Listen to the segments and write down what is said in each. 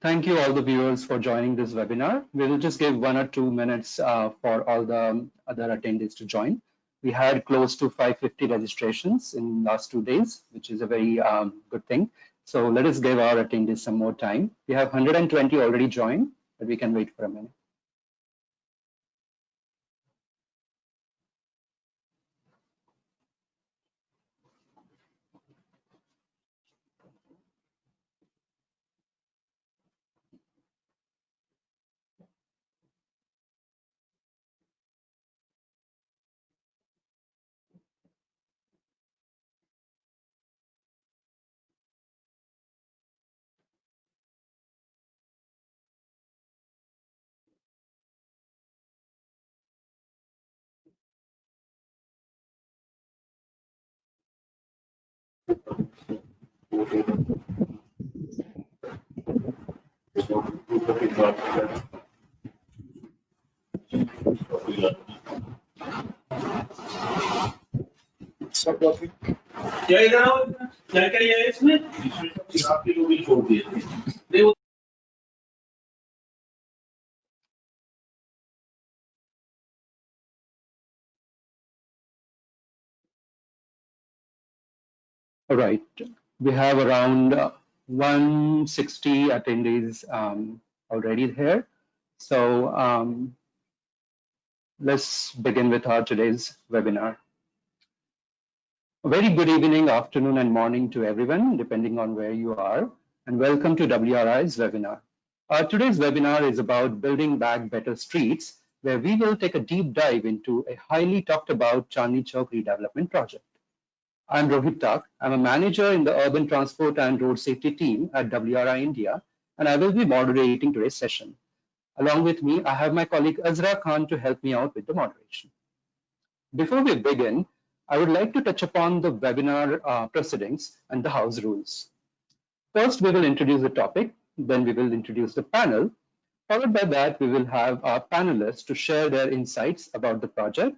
Thank you all the viewers for joining this webinar. We will just give 1 or 2 minutes for all the other attendees to join. We had close to 550 registrations in last 2 days, which is a very good thing. So let us give our attendees some more time. We have 120 already joined, but we can wait for a minute. All right, we have around 160 attendees already here. So let's begin with our today's webinar. A very good evening, afternoon, and morning to everyone, depending on where you are, and welcome to WRI's webinar. Today's webinar is about building back better streets, where we will take a deep dive into a highly talked about Chandni Chowk redevelopment project. I'm Rohit Tak. I'm a manager in the Urban Transport and Road Safety team at WRI-India, and I will be moderating today's session. Along with me, I have my colleague Azra Khan to help me out with the moderation. Before we begin, I would like to touch upon the webinar proceedings and the house rules. First, we will introduce the topic, then we will introduce the panel. Followed by that, we will have our panelists to share their insights about the project.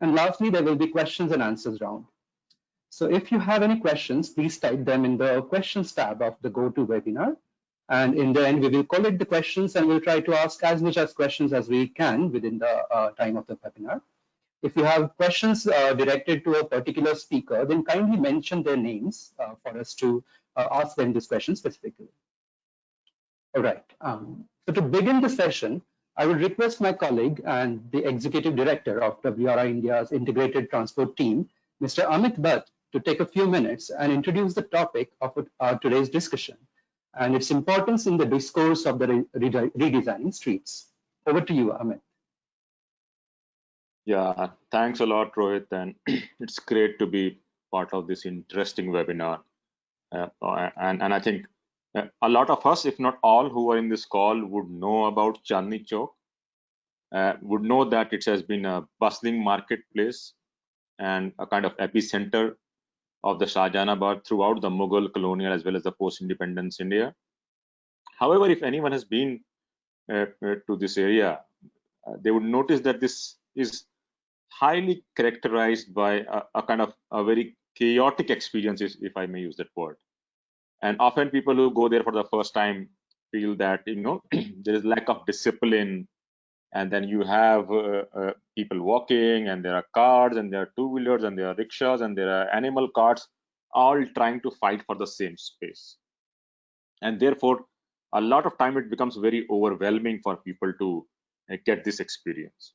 And lastly, there will be questions and answers round. So if you have any questions, please type them in the questions tab of the GoToWebinar. And in the end, we will collect the questions and we'll try to ask as much as questions as we can within the time of the webinar. If you have questions directed to a particular speaker, then kindly mention their names for us to ask them this question specifically. All right. So to begin the session, I will request my colleague and the Executive Director of WRI India's Integrated Transport Team, Mr. Amit Bhatt, to take a few minutes and introduce the topic of today's discussion and its importance in the discourse of the redesigning streets. Over to you, Amit. Yeah, thanks a lot, Rohit, and it's great to be part of this interesting webinar. And I think a lot of us, if not all who are in this call, would know about Chandni Chowk, would know that it has been a bustling marketplace and a kind of epicenter of the Shahjahanabad throughout the Mughal, colonial, as well as the post-independence India. However, if anyone has been to this area, they would notice that this is highly characterized by a kind of a very chaotic experience, if I may use that word. And often people who go there for the first time feel that, you know, there is lack of discipline, and then you have people walking, and there are cars, and there are two-wheelers, and there are rickshaws, and there are animal carts, all trying to fight for the same space. And therefore, a lot of time it becomes very overwhelming for people to get this experience.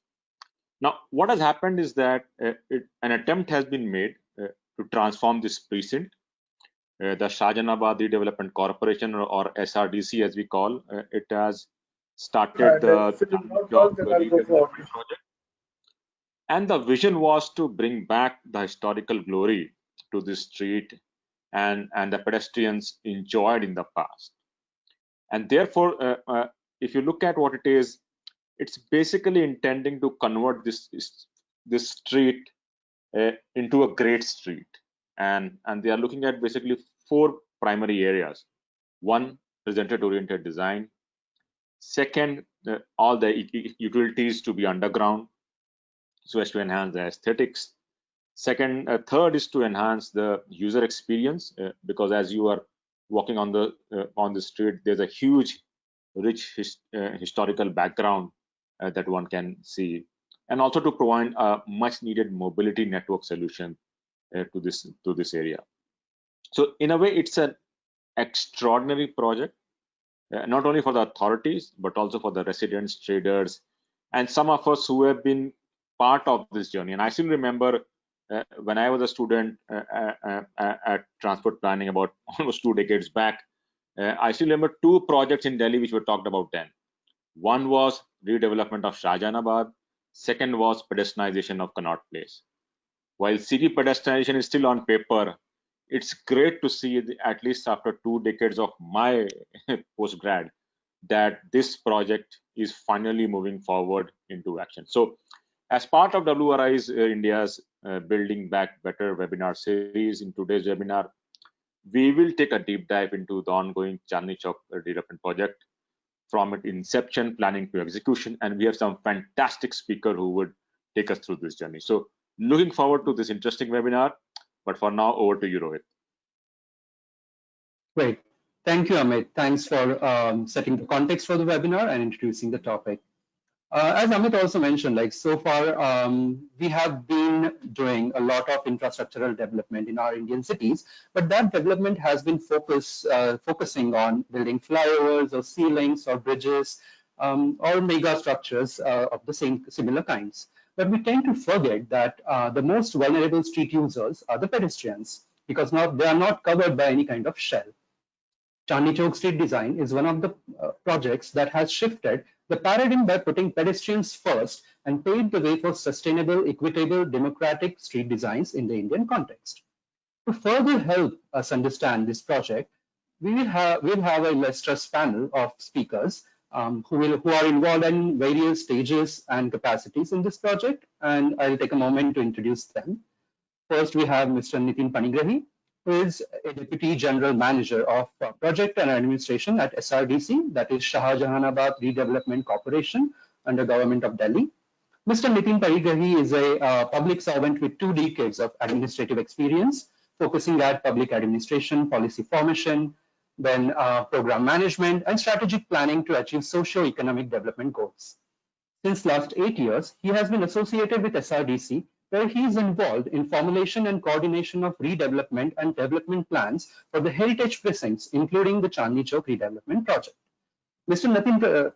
Now, what has happened is that an attempt has been made to transform this precinct. The Shahjahanabad Redevelopment Corporation, or SRDC as we call it, has started the project. And the vision was to bring back the historical glory to this street and the pedestrians enjoyed in the past. And therefore, if you look at what it is, it's basically intending to convert this street into a great street, and they are looking at basically 4 primary areas. One, presented-oriented design. Second, all the utilities to be underground, so as to enhance the aesthetics. Third is to enhance the user experience, because as you are walking on the street, there's a huge rich historical background that one can see, and also to provide a much needed mobility network solution to this area. So in a way, it's an extraordinary project, not only for the authorities, but also for the residents, traders, and some of us who have been part of this journey. And I still remember when I was a student at transport planning about almost 2 decades back, I still remember 2 projects in Delhi which were talked about then. One was redevelopment of Shahjahanabad. Second was pedestrianization of Connaught Place. While city pedestrianization is still on paper, it's great to see, at least after 2 decades of my postgrad, that this project is finally moving forward into action. So as part of WRI's India's Building Back Better webinar series, in today's webinar, we will take a deep dive into the ongoing Chandni Chowk redevelopment project from its inception, planning to execution, and we have some fantastic speakers who would take us through this journey. So looking forward to this interesting webinar, but for now, over to you, Rohit. Great. Thank you, Amit. Thanks for setting the context for the webinar and introducing the topic. As Amit also mentioned, like so far, we have been doing a lot of infrastructural development in our Indian cities, but that development has been focusing on building flyovers or sea links or bridges or mega structures of the similar kinds. But we tend to forget that the most vulnerable street users are the pedestrians, because now they are not covered by any kind of shell. Chandni Chowk street design is one of the projects that has shifted the paradigm by putting pedestrians first and paved the way for sustainable, equitable, democratic street designs in the Indian context. To further help us understand this project, we'll have a illustrious panel of speakers who are involved in various stages and capacities in this project, and I'll take a moment to introduce them. First, we have Mr. Nitin Panigrahi, who is a Deputy General Manager of Project and Administration at SRDC, that is Shahjahanabad Redevelopment Corporation under Government of Delhi. Mr. Nitin Panigrahi is a public servant with 2 decades of administrative experience, focusing at public administration, policy formation, then program management and strategic planning to achieve socio-economic development goals. Since last 8 years, he has been associated with SRDC, where he is involved in formulation and coordination of redevelopment and development plans for the heritage precincts, including the Chandni Chowk redevelopment project. Mr.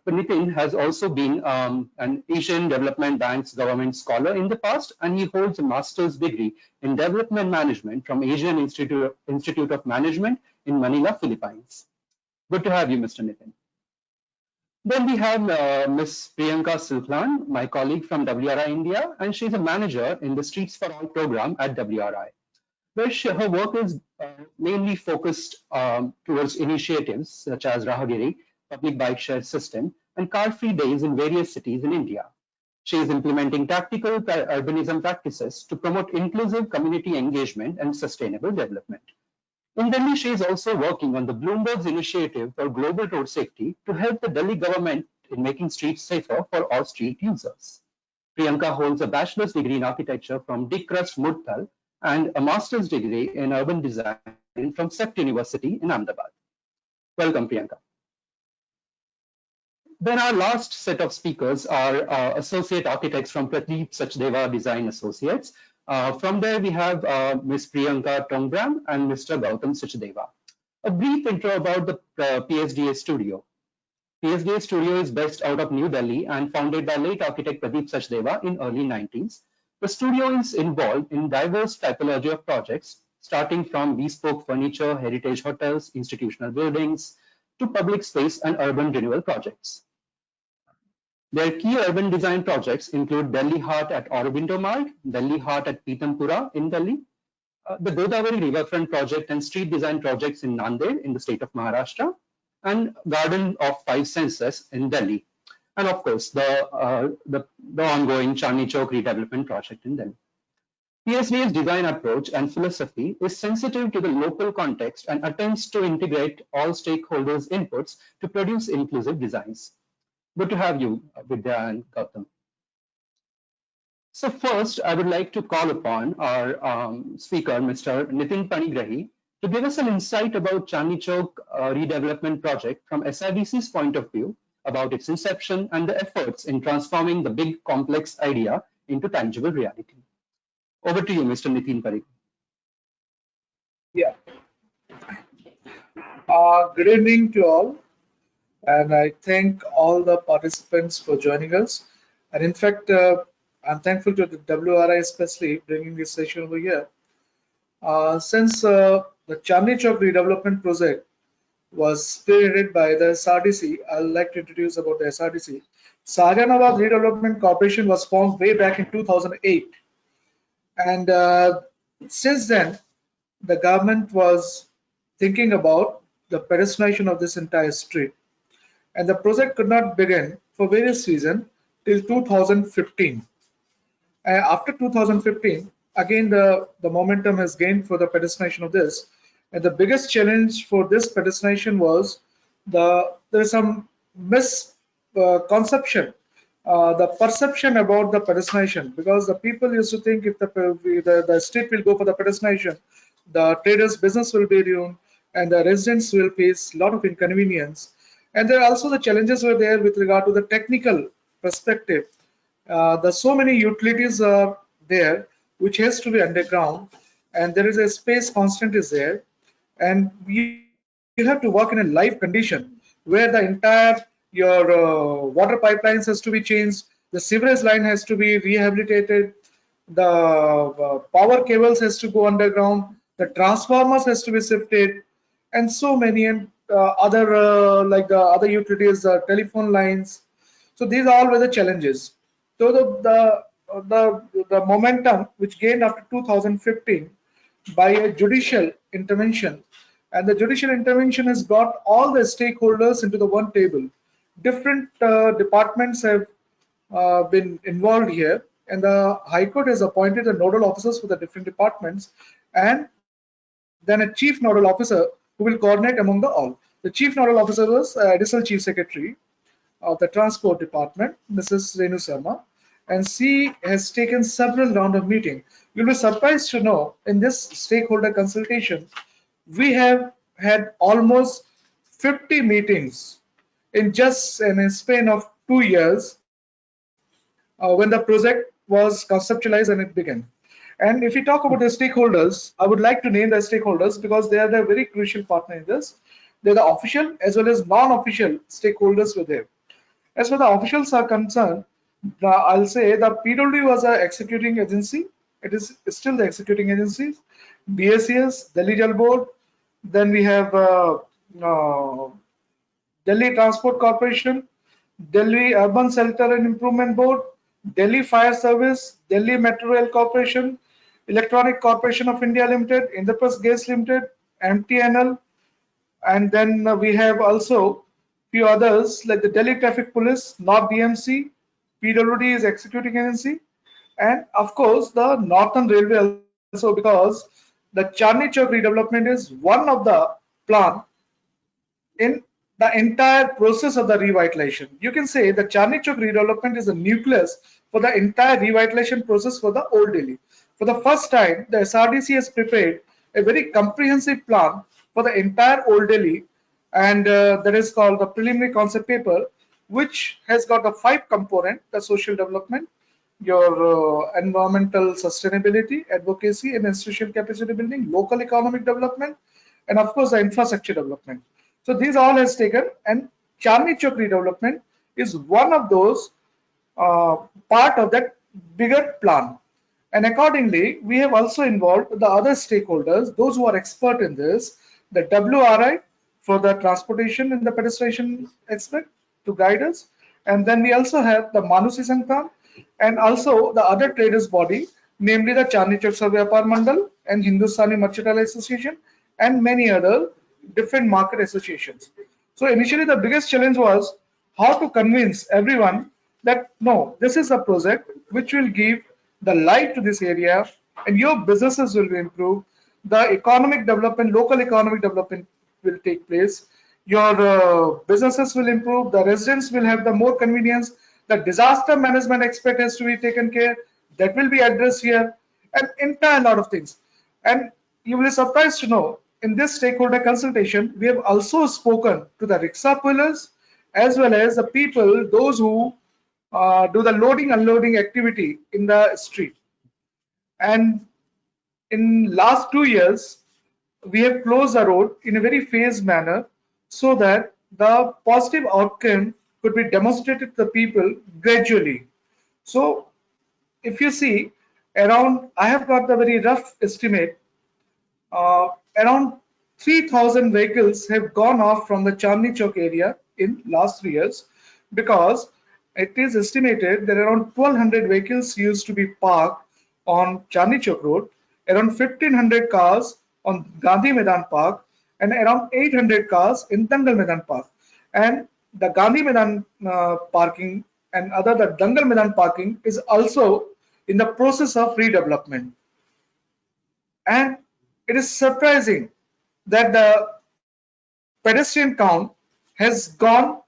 Nitin has also been an Asian Development Bank's government scholar in the past, and he holds a master's degree in development management from Asian Institute of Management in Manila, Philippines. Good to have you, Mr. Nitin. Then we have Ms. Priyanka Sulkhlan, my colleague from WRI-India, and she's a manager in the Streets for All program at WRI, where her work is mainly focused towards initiatives such as Rahagiri, public bike share system, and car-free days in various cities in India. She is implementing tactical urbanism practices to promote inclusive community engagement and sustainable development. In Delhi, she is also working on the Bloomberg's initiative for global road safety to help the Delhi government in making streets safer for all street users. Priyanka holds a bachelor's degree in architecture from DECORATIVE Mudtal and a master's degree in urban design from CEPT University in Ahmedabad. Welcome, Priyanka. Then our last set of speakers are associate architects from Pradeep Sachdeva Design Associates. From there, we have Ms. Priyanka Tongbram and Mr. Gautam Sachdeva. A brief intro about the PSDA studio. PSDA studio is based out of New Delhi and founded by late architect Pradeep Sachdeva in early 90s. The studio is involved in diverse typology of projects, starting from bespoke furniture, heritage hotels, institutional buildings, to public space and urban renewal projects. Their key urban design projects include Delhi Heart at Aurobindo Marg, Delhi Heart at Pitampura in Delhi, the Godavari Riverfront project and street design projects in Nanded in the state of Maharashtra, and Garden of 5 Senses in Delhi, and of course the ongoing Chandni Chowk redevelopment project in Delhi. PSDA's design approach and philosophy is sensitive to the local context and attempts to integrate all stakeholders' inputs to produce inclusive designs. Good to have you, Vidya and Gautam. So first, I would like to call upon our speaker, Mr. Nitin Panigrahi, To give us an insight about Chandni Chowk redevelopment project from SRDC's point of view, about its inception and the efforts in transforming the big complex idea into tangible reality. Over to you, Mr. Nitin Parikh. Yeah. Good evening to all, and I thank all the participants for joining us. And in fact, I'm thankful to the WRI especially bringing this session over here. Since the Chandni Chowk redevelopment project was spearheaded by the SRDC, I'd like to introduce about the SRDC. Shahjahanabad Redevelopment Corporation was formed way back in 2008, and since then, the government was thinking about the pedestrianization of this entire street, and the project could not begin for various reasons till 2015. After 2015, again the momentum has gained for the pedestrianization of this, and the biggest challenge for this pedestrianization was there is some misconception, the perception about the pedestrianization, because the people used to think if the street will go for the pedestrianization, the traders' business will be ruined, and the residents will face a lot of inconvenience. And there are also the challenges were there with regard to the technical perspective. The so many utilities are there which has to be underground, and there is a space constant is there, and you have to work in a live condition where the entire your water pipelines has to be changed, the sewerage line has to be rehabilitated, the power cables has to go underground, the transformers has to be shifted, and so many and other like the other utilities, telephone lines. So these all were the challenges. So the momentum which gained after 2015 by a judicial intervention, and the judicial intervention has brought all the stakeholders into the one table. Different departments have been involved here, and the High Court has appointed the nodal officers for the different departments, and then a chief nodal officer who will coordinate among the all. The chief nodal officer was additional chief secretary of the transport department, Mrs. Renu Sharma, and she has taken several rounds of meeting. You'll be surprised to know in this stakeholder consultation, we have had almost 50 meetings in just a span of 2 years when the project was conceptualized and it began. And if we talk about the stakeholders, I would like to name the stakeholders because they are the very crucial partner in this. They're the official as well as non-official stakeholders were there. As far the officials are concerned, I'll say the PWD was an executing agency. It is still the executing agency. BSES, Delhi Jal Board. Then we have Delhi Transport Corporation, Delhi Urban Shelter and Improvement Board, Delhi Fire Service, Delhi Metro Rail Corporation, Electronic Corporation of India Limited, Indraprasth Gas Limited, MTNL, and then we have also few others like the Delhi Traffic Police, North DMC, PWD is executing agency, and of course the Northern Railway also, because the Chandni Chowk redevelopment is one of the plan in the entire process of the revitalization. You can say the Chandni Chowk redevelopment is a nucleus for the entire revitalization process for the Old Delhi. For the first time, the SRDC has prepared a very comprehensive plan for the entire Old Delhi, and that is called the preliminary concept paper, which has got a 5 component: the social development, your environmental sustainability, advocacy and institutional capacity building, local economic development, and of course the infrastructure development. So these all has taken, and Chandni Chowk redevelopment is one of those part of that bigger plan. And accordingly, we have also involved the other stakeholders, those who are expert in this, the WRI for the transportation and the pedestrian aspect to guide us. And then we also have the Manusi Sankam and also the other traders body, namely the Chandni Chowk Vyapar Mandal and Hindustani Mercantile Association and many other different market associations. So initially the biggest challenge was how to convince everyone that no, this is a project which will give the light to this area and your businesses will improve, the economic development, local economic development will take place, your businesses will improve, the residents will have the more convenience, the disaster management aspect has to be taken care, that will be addressed here, and entire lot of things. And you will be surprised to know in this stakeholder consultation, we have also spoken to the rickshaw pullers as well as the people, those who do the loading unloading activity in the street. And in last 2 years, we have closed the road in a very phased manner so that the positive outcome could be demonstrated to the people gradually. So if you see around, I have got the very rough estimate, around 3,000 vehicles have gone off from the Chandni Chowk area in last 3 years, because it is estimated that around 1,200 vehicles used to be parked on Chandni Chowk Road, around 1,500 cars on Gandhi Maidan Park, and around 800 cars in Dangal Maidan Park. And the Gandhi Maidan parking and the Dangal Maidan parking is also in the process of redevelopment. And it is surprising that the pedestrian count has gone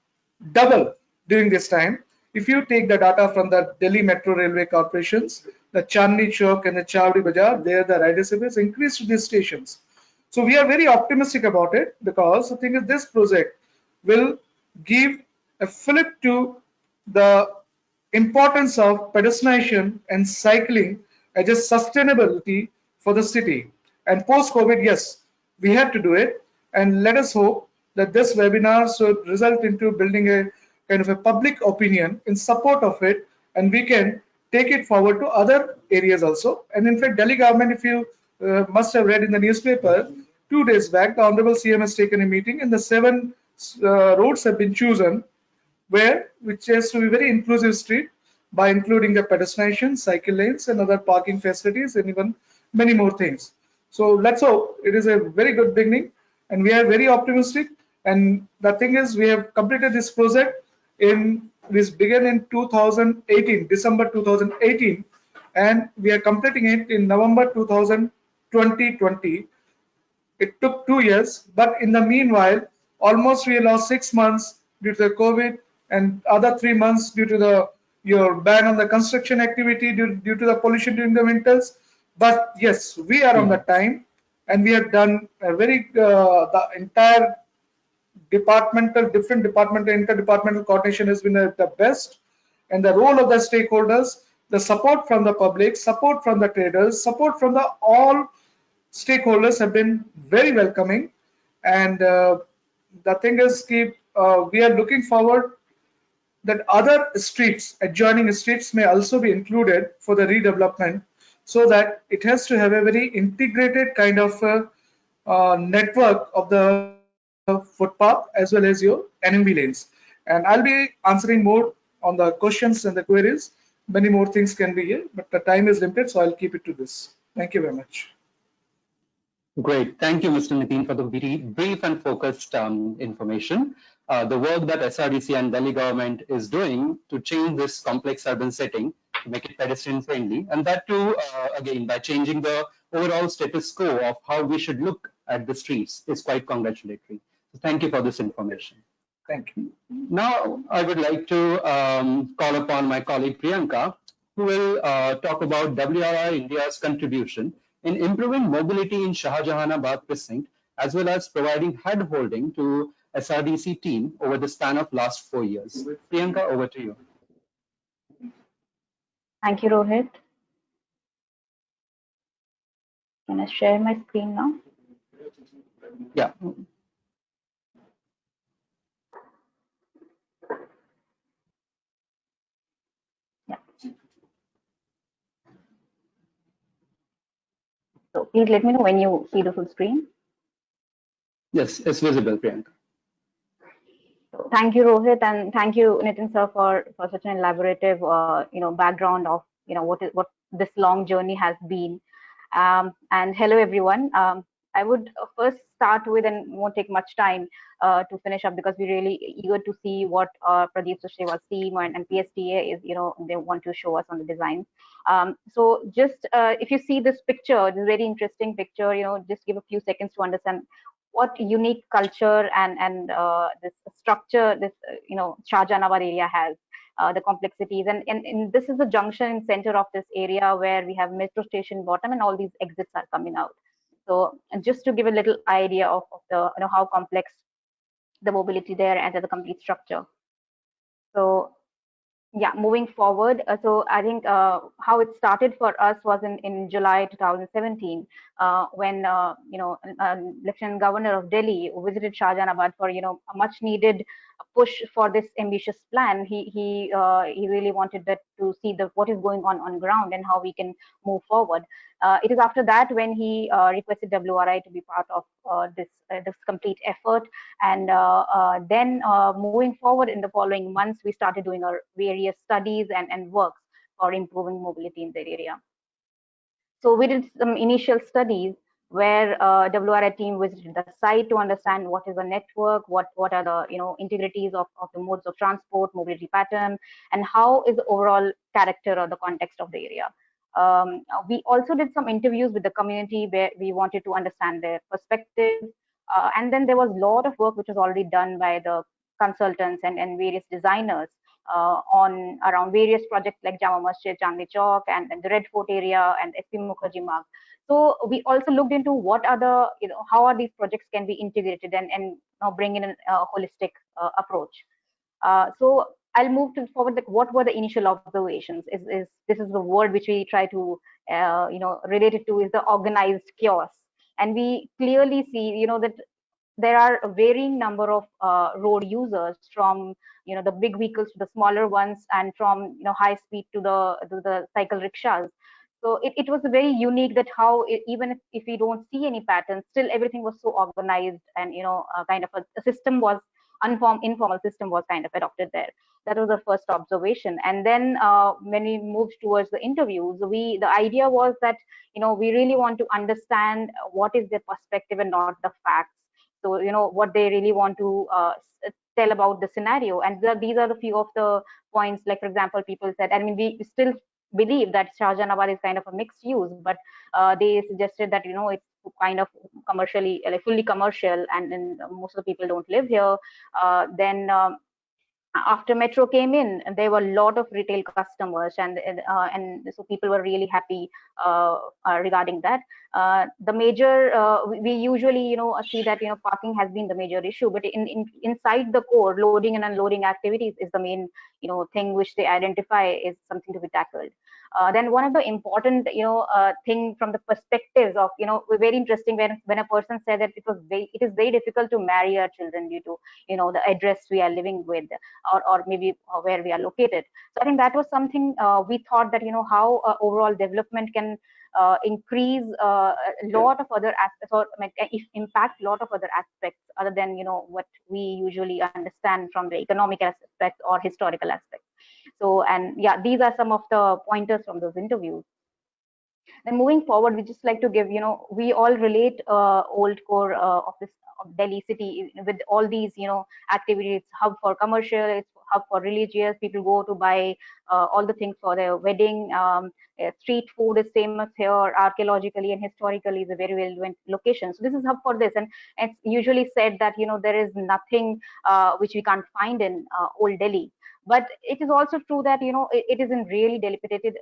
double during this time. If you take the data from the Delhi Metro Railway Corporations, the Chandni Chowk and the Chavdi Bazaar, there the ridership has increased to these stations. So we are very optimistic about it, because the thing is, this project will give a flip to the importance of pedestrianization and cycling as a sustainability for the city. And post-COVID, yes, we have to do it. And let us hope that this webinar should result into building a kind of a public opinion in support of it, and we can take it forward to other areas also. And in fact, Delhi government, if you must have read in the newspaper, 2 days back, the Honorable CM has taken a meeting, and the 7 roads have been chosen, which has to be very inclusive street by including the pedestrian, cycle lanes, and other parking facilities, and even many more things. So let's hope it is a very good beginning, and we are very optimistic. And the thing is, we have completed this project this began in 2018, December 2018, and we are completing it in November 2020. It took 2 years, but in the meanwhile, almost we lost 6 months due to the COVID, and other 3 months due to your ban on the construction activity due to the pollution during the winters. But yes, we are on the time, and we have done a very the entire different departmental, interdepartmental coordination has been the best, and the role of the stakeholders, the support from the public, support from the traders, support from all stakeholders have been very welcoming. And the thing is, we are looking forward that other streets, adjoining streets, may also be included for the redevelopment, so that it has to have a very integrated kind of network of the footpath as well as your NMB lanes. And I'll be answering more on the questions and the queries. Many more things can be here, but the time is limited, so I'll keep it to this. Thank you very much. Great. Thank you, Mr. Nitin, for the very brief and focused information. The work that SRDC and Delhi government is doing to change this complex urban setting, to make it pedestrian friendly, and that too, again, by changing the overall status quo of how we should look at the streets, is quite congratulatory. So thank you for this information. Thank you. Now, I would like to call upon my colleague Priyanka, who will talk about WRI-India's contribution in improving mobility in Shahjahanabad precinct, as well as providing hand-holding to SRDC team over the span of last 4 years. Priyanka, over to you. Thank you, Rohit. Can I share my screen now? Yeah. So please let me know when you see the full screen. Yes, it's visible, Priyanka. So thank you, Rohit, and thank you, Nitin sir, for such an elaborative background of what this long journey has been. And hello everyone. I would first start with, and won't take much time to finish up, because we're really eager to see what Pradeep Sachdeva team and PSDA is, they want to show us on the design. So just if you see this picture, this very interesting picture, just give a few seconds to understand what unique culture and this structure this Shahjahanabad area has, the complexities, and this is the junction in center of this area where we have metro station bottom and all these exits are coming out. So just to give a little idea of the how complex the mobility there and the complete structure. So yeah, moving forward, so I think how it started for us was in July 2017, when Lieutenant Governor of Delhi visited Shahjahanabad for a much needed push for this ambitious plan. He really wanted that to see what is going on ground and how we can move forward. It is after that when he requested WRI to be part of this complete effort, and then moving forward in the following months, we started doing our various studies and works for improving mobility in the area. So we did some initial studies where WRI team visited the site to understand what is the network, what are the integrities of the modes of transport, mobility pattern, and how is the overall character or the context of the area. We also did some interviews with the community where we wanted to understand their perspectives. And then there was a lot of work which was already done by the consultants and various designers on around various projects like Jama Masjid, Chandni Chowk, and the Red Fort area and SP Mukherjee Marg. So we also looked into what are the, how are these projects can be integrated and bring in a holistic approach. So I'll move forward. Like, what were the initial observations? This is the word which we try to relate it to is the organized chaos, and we clearly see that there are a varying number of road users, from the big vehicles to the smaller ones, and from high speed to the cycle rickshaws. So it was very unique that how even if we don't see any patterns, still everything was so organized, and kind of a system was informal system was kind of adopted there. That was the first observation. And then when we moved towards the interviews, the idea was that we really want to understand what is their perspective and not the facts. So what they really want to tell about the scenario. And these are the few of the points. Like, for example, people said, I mean, we still believe that Shahjahanabad is kind of a mixed use, but they suggested that it's kind of commercially, like fully commercial, and most of the people don't live here. Then after metro came in, there were a lot of retail customers, and so people were really happy regarding that. The major we usually see that parking has been the major issue, but inside the core, loading and unloading activities is the main thing which they identify is something to be tackled. Then one of the important thing from the perspectives of very interesting when a person said that it is very difficult to marry our children due to the address we are living with, or maybe where we are located. So I think that was something we thought that how overall development can increase a lot of other aspects, or impact a lot of other aspects other than what we usually understand from the economic aspects or historical aspects. So, and yeah, these are some of the pointers from those interviews. Then moving forward, we just like to give, we all relate old core of Delhi city with all these, activities. It's hub for commercial, it's hub for religious. People go to buy all the things for their wedding. Street food is famous here. Archaeologically and historically is a very relevant location. So this is hub for this, and it's usually said that there is nothing which we can't find in old Delhi. But it is also true that it is in really dilapidated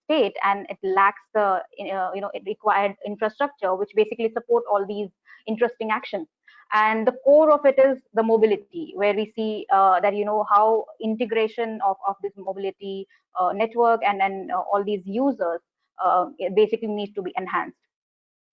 state, and it lacks the it required infrastructure which basically support all these interesting actions. And the core of it is the mobility, where we see that how integration of this mobility network and then all these users basically needs to be enhanced,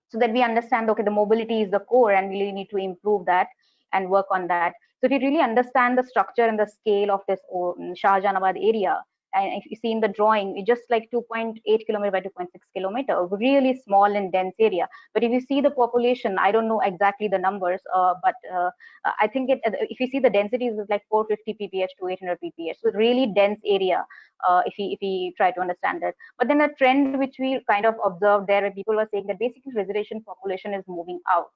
so that we understand, okay, the mobility is the core and we really need to improve that and work on that. So if you really understand the structure and the scale of this Shahjahanabad area, and if you see in the drawing, it's just like 2.8 kilometer by 2.6 kilometer, really small and dense area. But if you see the population, I don't know exactly the numbers, but I think if you see the densities, it's like 450 pph to 800 pph. So really dense area, if we try to understand that. But then a trend which we kind of observed there, where people were saying that basically residential population is moving out,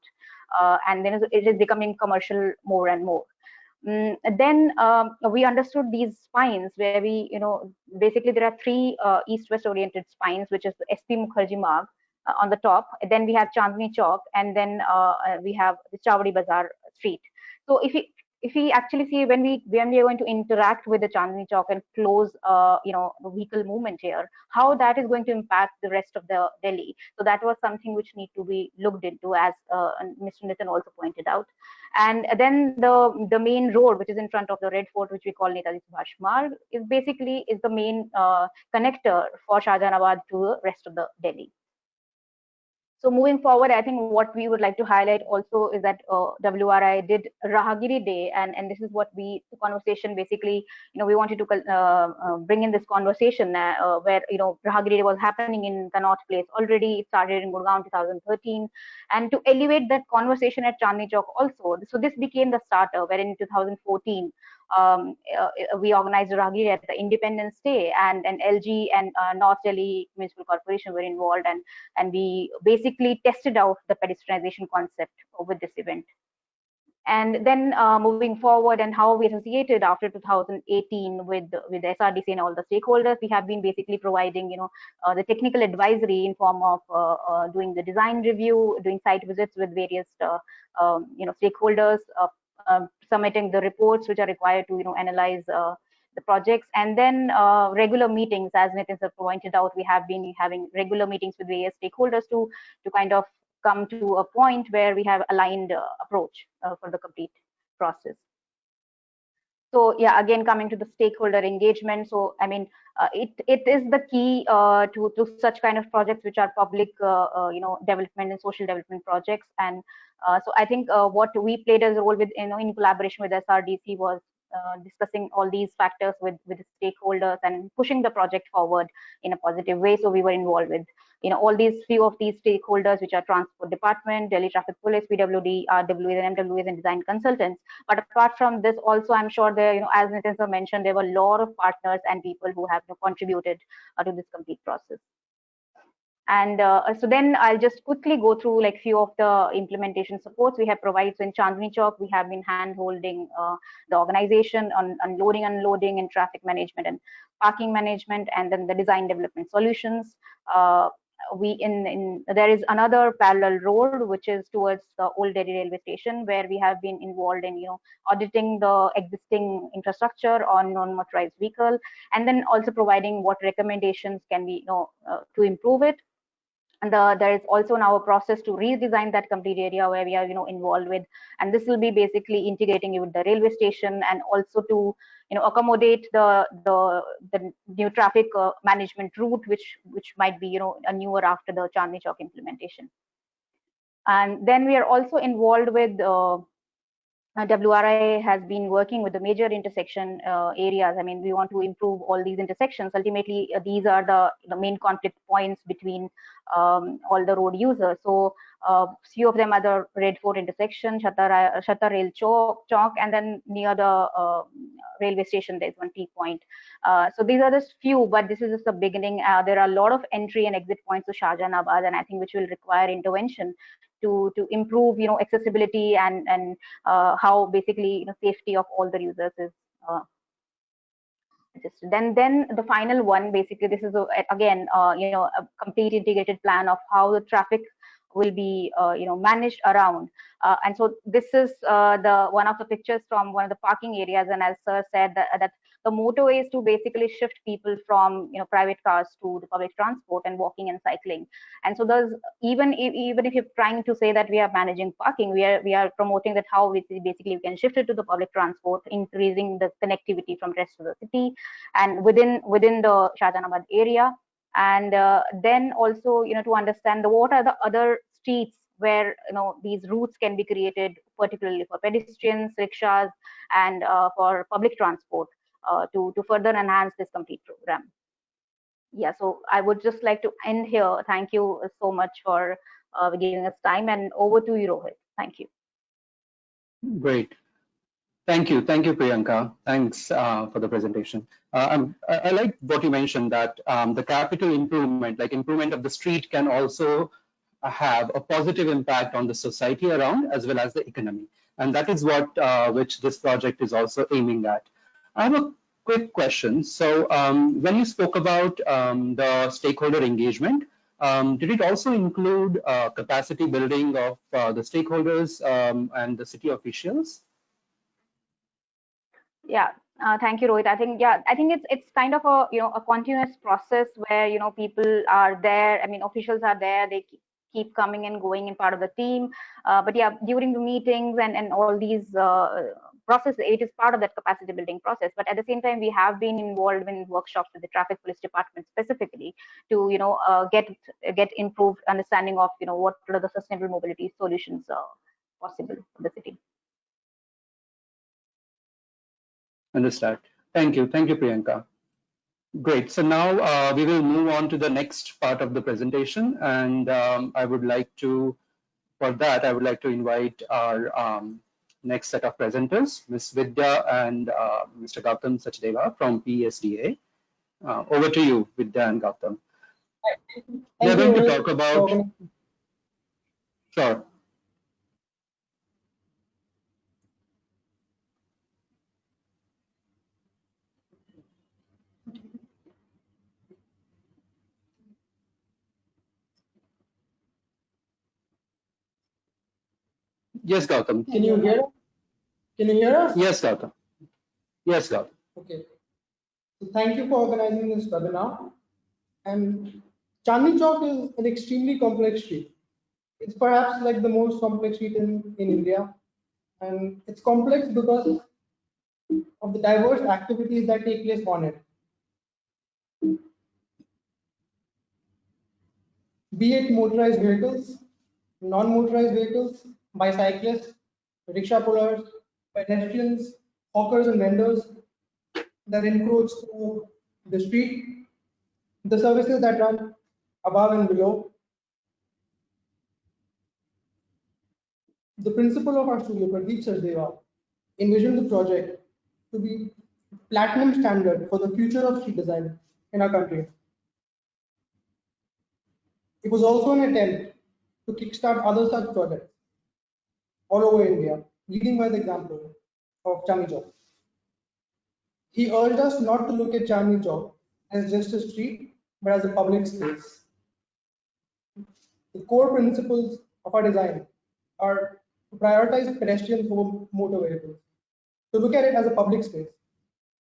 and then it is becoming commercial more and more. Then we understood these spines, where we, basically there are three east-west oriented spines, which is the SP Mukherjee Marg on the top. Then we have Chandni Chowk, and then we have the Chawdi Bazaar Street. So if we if we actually see when we are going to interact with the Chandni Chowk and close, the vehicle movement here, how that is going to impact the rest of the Delhi. So that was something which need to be looked into, as Mr. Nitin also pointed out. And then the main road, which is in front of the Red Fort, which we call Netaji Subhash Marg, is the main connector for Shahjahanabad to the rest of the Delhi. So moving forward, I think what we would like to highlight also is that WRI did Rahagiri Day, and this is what the conversation basically, we wanted to bring in this conversation where, Rahagiri Day was happening in Connaught Place already. It started in Gurgaon 2013, and to elevate that conversation at Chandni Chowk also. So this became the starter, where in 2014, we organized Rahagiri at the Independence Day, and LG and North Delhi Municipal Corporation were involved, and we basically tested out the pedestrianization concept with this event. And then moving forward, and how we associated after 2018 with the SRDC and all the stakeholders, we have been basically providing, the technical advisory in form of doing the design review, doing site visits with various, stakeholders, submitting the reports which are required to, analyze the projects, and then regular meetings. As Nitin sir pointed out, we have been having regular meetings with various stakeholders to kind of come to a point where we have aligned approach for the complete process. So yeah, again, coming to the stakeholder engagement. So I mean, it is the key to such kind of projects which are public, development and social development projects. And so I think what we played as a role with, in collaboration with SRDC was discussing all these factors with the stakeholders and pushing the project forward in a positive way. So we were involved with, all these few of these stakeholders, which are Transport Department, Delhi Traffic Police, PWD, RWAs, and MWAs, and design consultants. But apart from this, also I'm sure there, as Nitin sir mentioned, there were a lot of partners and people who have contributed to this complete process. And so then I'll just quickly go through like few of the implementation supports we have provided. So in Chandni Chowk, we have been hand-holding the organization on loading, unloading, and traffic management and parking management, and then the design development solutions. There is another parallel road which is towards the Old Delhi railway station, where we have been involved in auditing the existing infrastructure on non-motorized vehicle, and then also providing what recommendations can be to improve it. And there is also now a process to redesign that complete area, where we are involved with, and this will be basically integrating it with the railway station, and also to accommodate the new traffic management route, which might be a newer after the Chandni Chowk implementation. And then we are also involved with WRI has been working with the major intersection areas. I mean, we want to improve all these intersections. Ultimately, these are the main conflict points between all the road users. So few of them are the Red Fort intersection, Shatta Rail Chowk, and then near the railway station, there's one T point. So these are just few, but this is just the beginning. There are a lot of entry and exit points to Shahjahanabad, and I think which will require intervention to improve accessibility and how basically safety of all the users is then the final one. Basically, this is again a complete integrated plan of how the traffic will be managed around, and so this is the one of the pictures from one of the parking areas. And as sir said, that the motto is to basically shift people from private cars to the public transport and walking and cycling. And so there's even if you're trying to say that we are managing parking, we are promoting that how we basically we can shift it to the public transport, increasing the connectivity from rest of the city and within the Shahjahanabad area. And then also to understand what are the other streets where these routes can be created, particularly for pedestrians, rickshaws, and for public transport, to further enhance this complete program. Yeah, so I would just like to end here. Thank you so much for giving us time, and over to you, Rohit. Thank you. Great. Thank you, Priyanka. Thanks for the presentation. I like what you mentioned, that the capital improvement, like improvement of the street, can also have a positive impact on the society around as well as the economy, and that is what which this project is also aiming at. I have a quick question. So when you spoke about the stakeholder engagement, did it also include capacity building of the stakeholders and the city officials? Yeah, thank you, Rohit. I think it's kind of a a continuous process where people are there. I mean, officials are there. They keep coming and going in part of the team. But yeah, during the meetings and all these processes, it is part of that capacity building process. But at the same time, we have been involved in workshops with the traffic police department specifically to get improved understanding of what are the sustainable mobility solutions possible for the city. Understand. Thank you, Priyanka. Great. So now we will move on to the next part of the presentation, and I would like to invite our next set of presenters, Ms. Vidya and Mr. Gautam Sachdeva from PSDA. Over to you, Vidya and Gautam. We are going to talk about. Sure. Yes, Gautam. Can you hear? Can you hear us? Yes, Gautam. Yes, Gautam. Okay. So thank you for organizing this webinar. And Chandni Chowk is an extremely complex street. It's perhaps like the most complex street in India. And it's complex because of the diverse activities that take place on it. Be it motorized vehicles, non-motorized vehicles, bicyclists, rickshaw pullers, pedestrians, hawkers and vendors that encroach through the street, the services that run above and below. The principal of our studio, Pradeep Sachdeva, envisioned the project to be platinum standard for the future of street design in our country. It was also an attempt to kickstart other such projects all over India, leading by the example of Chandni Chowk. He urged us not to look at Chandni Chowk as just a street, but as a public space. The core principles of our design are to prioritize pedestrians over motor vehicles, to look at it as a public space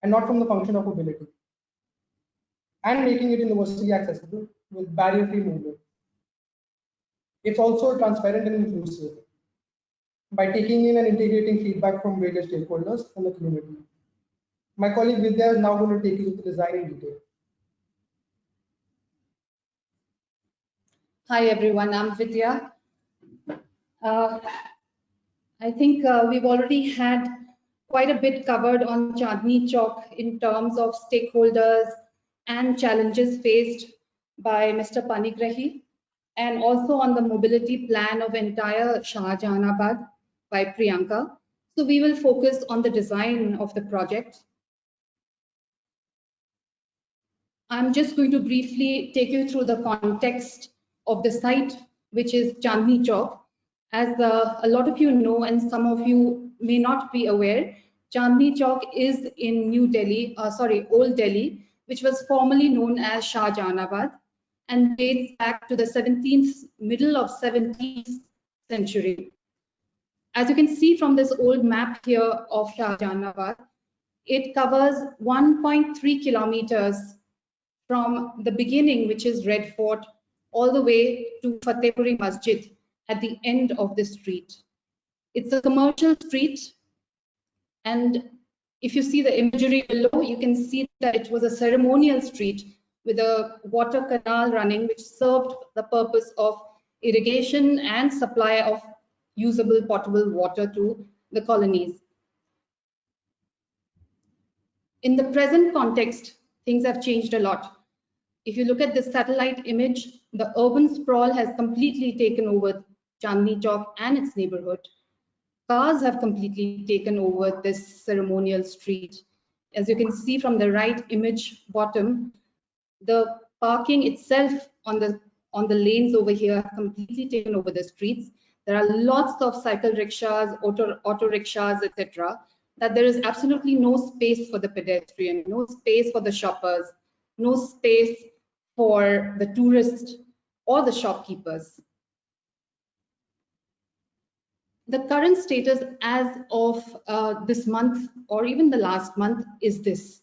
and not from the function of mobility, and making it universally accessible with barrier-free movement. It's also transparent and inclusive by taking in and integrating feedback from various stakeholders in the community. My colleague Vidya is now going to take you through the design in detail. Hi everyone, I'm Vidya. I think we've already had quite a bit covered on Chandni Chowk in terms of stakeholders and challenges faced by Mr. Panigrahi, and also on the mobility plan of entire Shahjahanabad by Priyanka. So we will focus on the design of the project. I'm just going to briefly take you through the context of the site, which is Chandni Chowk. As a lot of you know, and some of you may not be aware, Chandni Chowk is in Old Delhi, which was formerly known as Shahjahanabad and dates back to the middle of 17th century. As you can see from this old map here of Shahjahanabad, it covers 1.3 kilometers from the beginning, which is Red Fort, all the way to Fatehpuri Masjid at the end of the street. It's a commercial street, and if you see the imagery below, you can see that it was a ceremonial street with a water canal running, which served the purpose of irrigation and supply of usable potable water to the colonies. In the present context, things have changed a lot. If you look at the satellite image, the urban sprawl has completely taken over Chandni Chowk and its neighborhood. Cars have completely taken over this ceremonial street. As you can see from the right image bottom, the parking itself on the lanes over here have completely taken over the streets. There are lots of cycle rickshaws, auto rickshaws, etc. That there is absolutely no space for the pedestrian, no space for the shoppers, no space for the tourists or the shopkeepers. The current status as of this month or even the last month is this.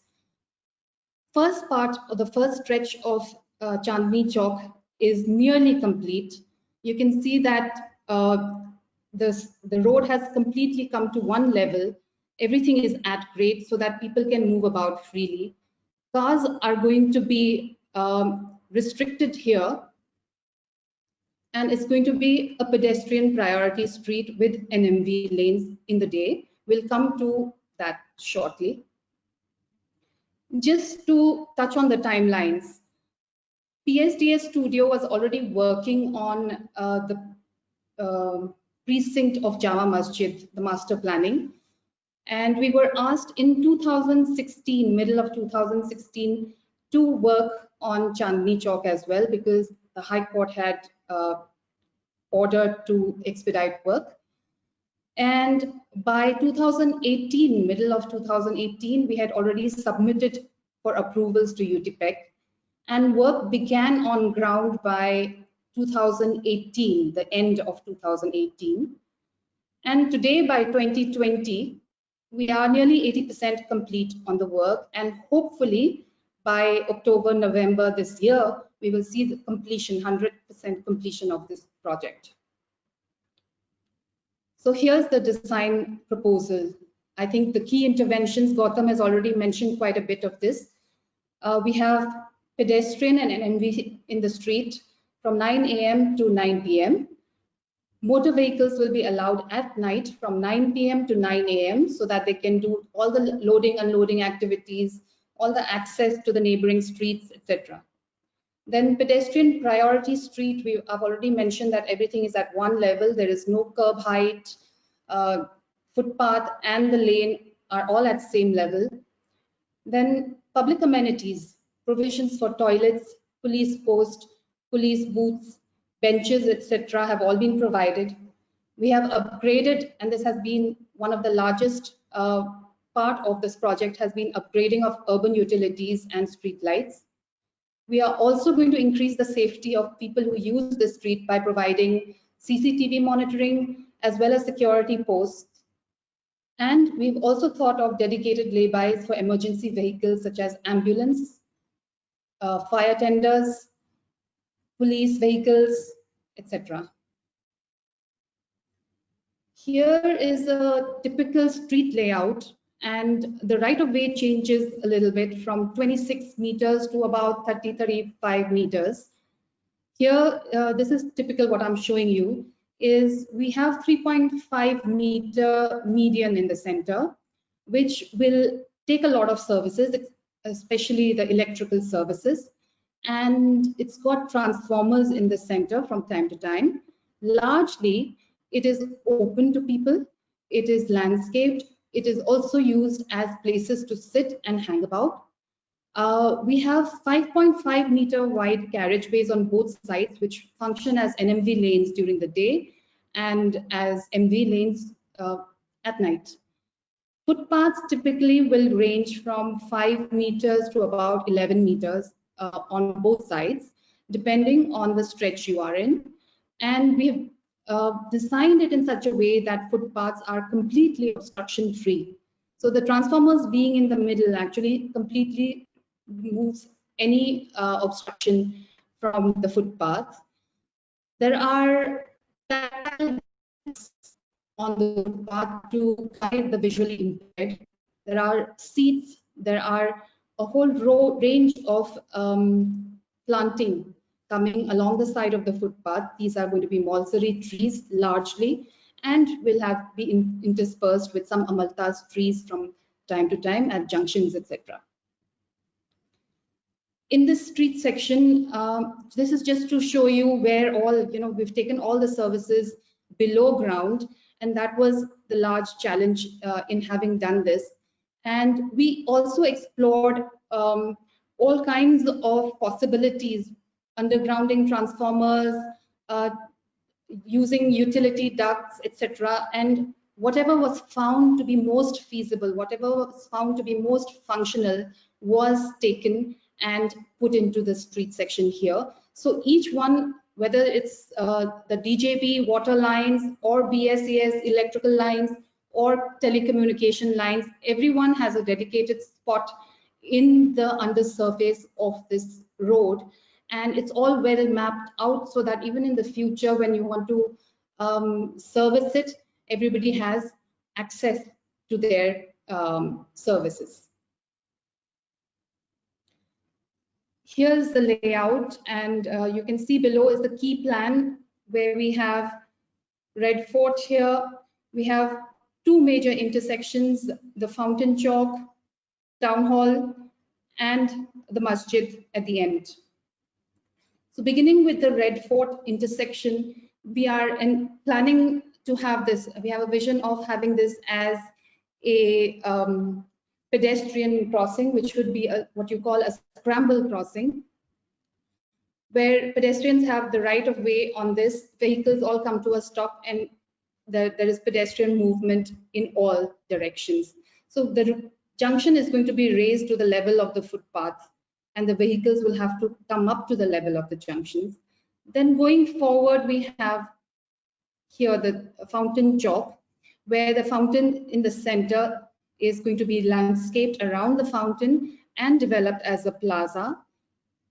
First part or the first stretch of Chandni Chowk is nearly complete. You can see that the road has completely come to one level. Everything is at grade so that people can move about freely. Cars are going to be restricted here, and it's going to be a pedestrian priority street with NMV lanes in the day. We'll come to that shortly. Just to touch on the timelines, PSDA studio was already working on the precinct of Jama Masjid, the master planning. And we were asked in 2016, middle of 2016, to work on Chandni Chowk as well, because the High Court had ordered to expedite work. And by 2018, middle of 2018, we had already submitted for approvals to UTPEC, and work began on ground by 2018, the end of 2018. And today, by 2020, we are nearly 80% complete on the work, and hopefully by October, November this year, we will see the completion, 100% completion of this project. So here's the design proposal. I think the key interventions, Gautam has already mentioned quite a bit of this. We have pedestrian and NMV in the street from 9 a.m. to 9 p.m. Motor vehicles will be allowed at night from 9 p.m. to 9 a.m. so that they can do all the loading, unloading activities, all the access to the neighboring streets, etc. Then pedestrian priority street, I've already mentioned that everything is at one level. There is no curb height, footpath and the lane are all at same level. Then public amenities, provisions for toilets, police post, police booths, benches, etc. have all been provided. We have upgraded, and this has been one of the largest part of this project has been upgrading of urban utilities and street lights. We are also going to increase the safety of people who use the street by providing CCTV monitoring as well as security posts. And we've also thought of dedicated laybys for emergency vehicles such as ambulance, fire tenders, police vehicles, etc. Here is a typical street layout, and the right-of-way changes a little bit from 26 meters to about 30-35 meters. Here, this is typical what I'm showing you, is we have 3.5 meter median in the center, which will take a lot of services, especially the electrical services. And it's got transformers in the center from time to time. Largely, it is open to people. It is landscaped. It is also used as places to sit and hang about. We have 5.5 meter wide carriageways on both sides, which function as NMV lanes during the day and as MV lanes at night. Footpaths typically will range from 5 meters to about 11 meters on both sides, depending on the stretch you are in. And we've designed it in such a way that footpaths are completely obstruction free. So the transformers being in the middle actually completely removes any obstruction from the footpath. There are on the footpath to guide the visually impaired. There are seats, there are a whole range of planting coming along the side of the footpath. These are going to be mulberry trees largely, and will have be interspersed with some amalthas trees from time to time at junctions, etc. In this street section, this is just to show you where all, we've taken all the services below ground, and that was the large challenge in having done this. And we also explored all kinds of possibilities, undergrounding transformers, using utility ducts, etc. And whatever was found to be most feasible, whatever was found to be most functional was taken and put into the street section here. So each one whether it's the DJB water lines or BSES electrical lines or telecommunication lines. Everyone has a dedicated spot in the undersurface of this road, and it's all well mapped out so that even in the future, when you want to service it, everybody has access to their services. Here's the layout, and you can see below is the key plan, where we have Red Fort here. We have two major intersections, the Fountain Chowk, Town Hall, and the Masjid at the end. So beginning with the Red Fort intersection, we are planning to have this, we have a vision of having this as a pedestrian crossing, which would be what you call a scramble crossing, where pedestrians have the right of way on this. Vehicles all come to a stop, and there is pedestrian movement in all directions. So the junction is going to be raised to the level of the footpath, and the vehicles will have to come up to the level of the junctions. Then going forward, we have here the Fountain Chowk, where the fountain in the center is going to be landscaped around the fountain and developed as a plaza.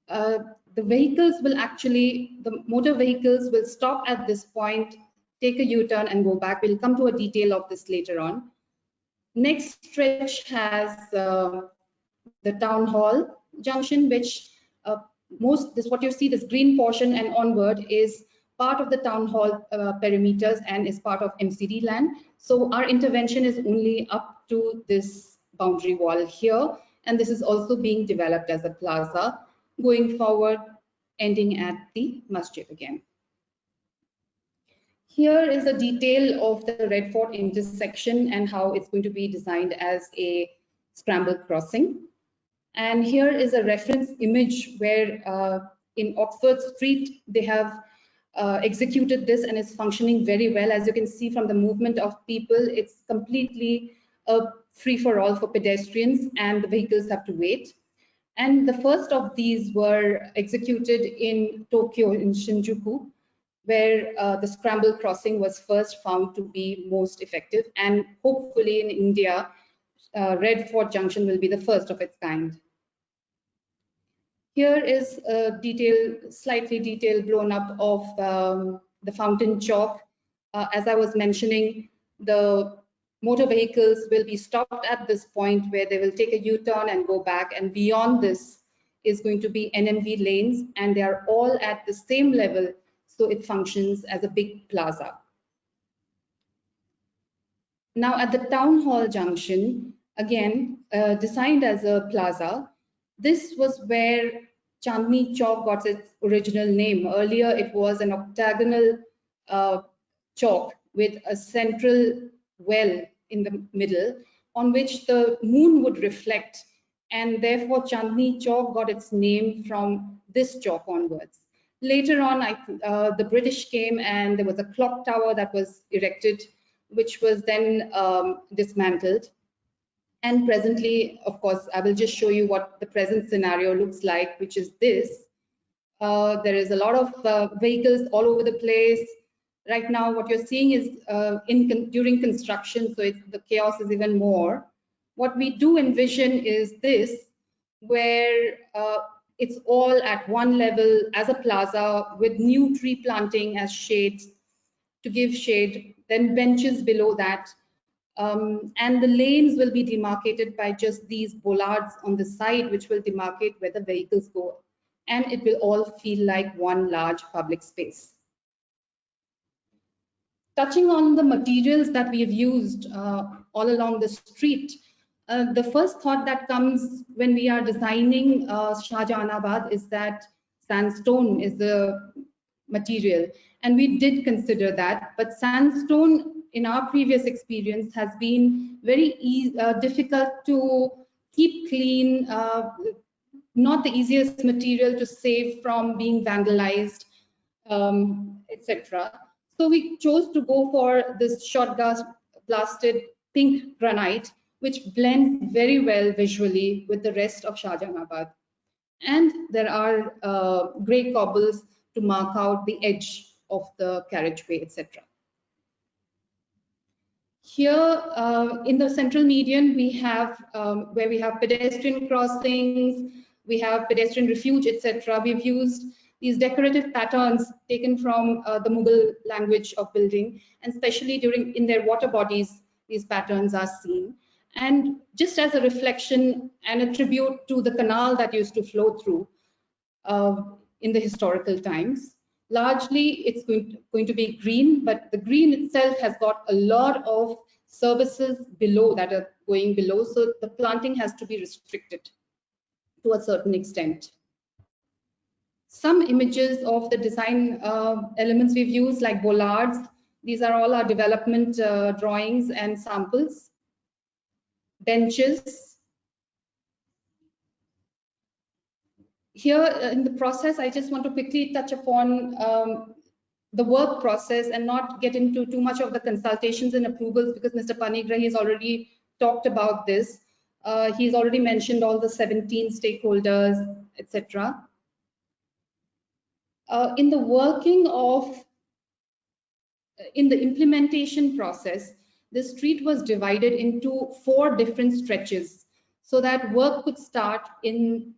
The vehicles will actually, the motor vehicles will stop at this point, take a U-turn and go back. We'll come to a detail of this later on. Next stretch has the Town Hall junction, which what you see, this green portion and onward, is part of the Town Hall perimeters and is part of MCD land. So our intervention is only up to this boundary wall here, and this is also being developed as a plaza, going forward, ending at the masjid again. Here is a detail of the Red Fort intersection and how it's going to be designed as a scramble crossing. And here is a reference image where in Oxford Street, they have executed this, and it's functioning very well. As you can see from the movement of people, it's completely free for all for pedestrians, and the vehicles have to wait. And the first of these were executed in Tokyo, in Shinjuku, where the scramble crossing was first found to be most effective. And hopefully in India, Red Fort Junction will be the first of its kind. Here is a slightly detailed blown up of the Fountain Chowk. As I was mentioning, the motor vehicles will be stopped at this point, where they will take a U-turn and go back, and beyond this is going to be NMV lanes, and they are all at the same level, so it functions as a big plaza. Now at the Town Hall junction, again designed as a plaza, this was where Chandni Chowk got its original name. Earlier it was an octagonal chalk with a central well in the middle on which the moon would reflect, and therefore Chandni Chowk got its name from this chalk onwards. Later on, the British came, and there was a clock tower that was erected, which was then dismantled. And presently, of course, I will just show you what the present scenario looks like, which is this. There is a lot of vehicles all over the place. Right now, what you're seeing is during construction, so the chaos is even more. What we do envision is this, where it's all at one level as a plaza with new tree planting as shades to give shade, then benches below that. And the lanes will be demarcated by just these bollards on the side, which will demarcate where the vehicles go. And it will all feel like one large public space. Touching on the materials that we have used all along the street, the first thought that comes when we are designing Shahjahanabad is that sandstone is the material. And we did consider that, but sandstone in our previous experience has been very difficult to keep clean, not the easiest material to save from being vandalized, etc. So we chose to go for this shot blasted pink granite, which blends very well visually with the rest of Shahjahanabad. And there are grey cobbles to mark out the edge of the carriageway, etc. Here in the central median, we have where we have pedestrian crossings, we have pedestrian refuge, etc. We've used these decorative patterns taken from the Mughal language of building, and especially in their water bodies, these patterns are seen. And just as a reflection and a tribute to the canal that used to flow through in the historical times. Largely, it's going to be green, but the green itself has got a lot of services below that are going below, so the planting has to be restricted to a certain extent. Some images of the design elements we've used, like bollards. These are all our development drawings and samples. Benches. Here in the process, I just want to quickly touch upon the work process and not get into too much of the consultations and approvals, because Mr. Panigrahi has already talked about this. He's already mentioned all the 17 stakeholders, etc. In the implementation process, the street was divided into 4 different stretches so that work could start in.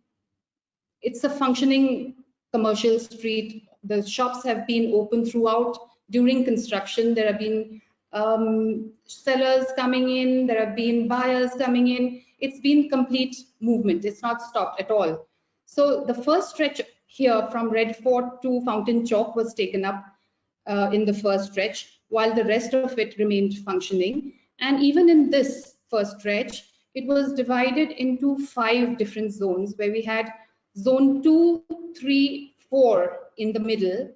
It's a functioning commercial street. The shops have been open throughout. During construction, there have been sellers coming in, there have been buyers coming in. It's been complete movement. It's not stopped at all. So the first stretch here from Red Fort to Fountain Chowk was taken up in the first stretch, while the rest of it remained functioning. And even in this first stretch, it was divided into 5 different zones, where we had zone 2, 3, 4 in the middle,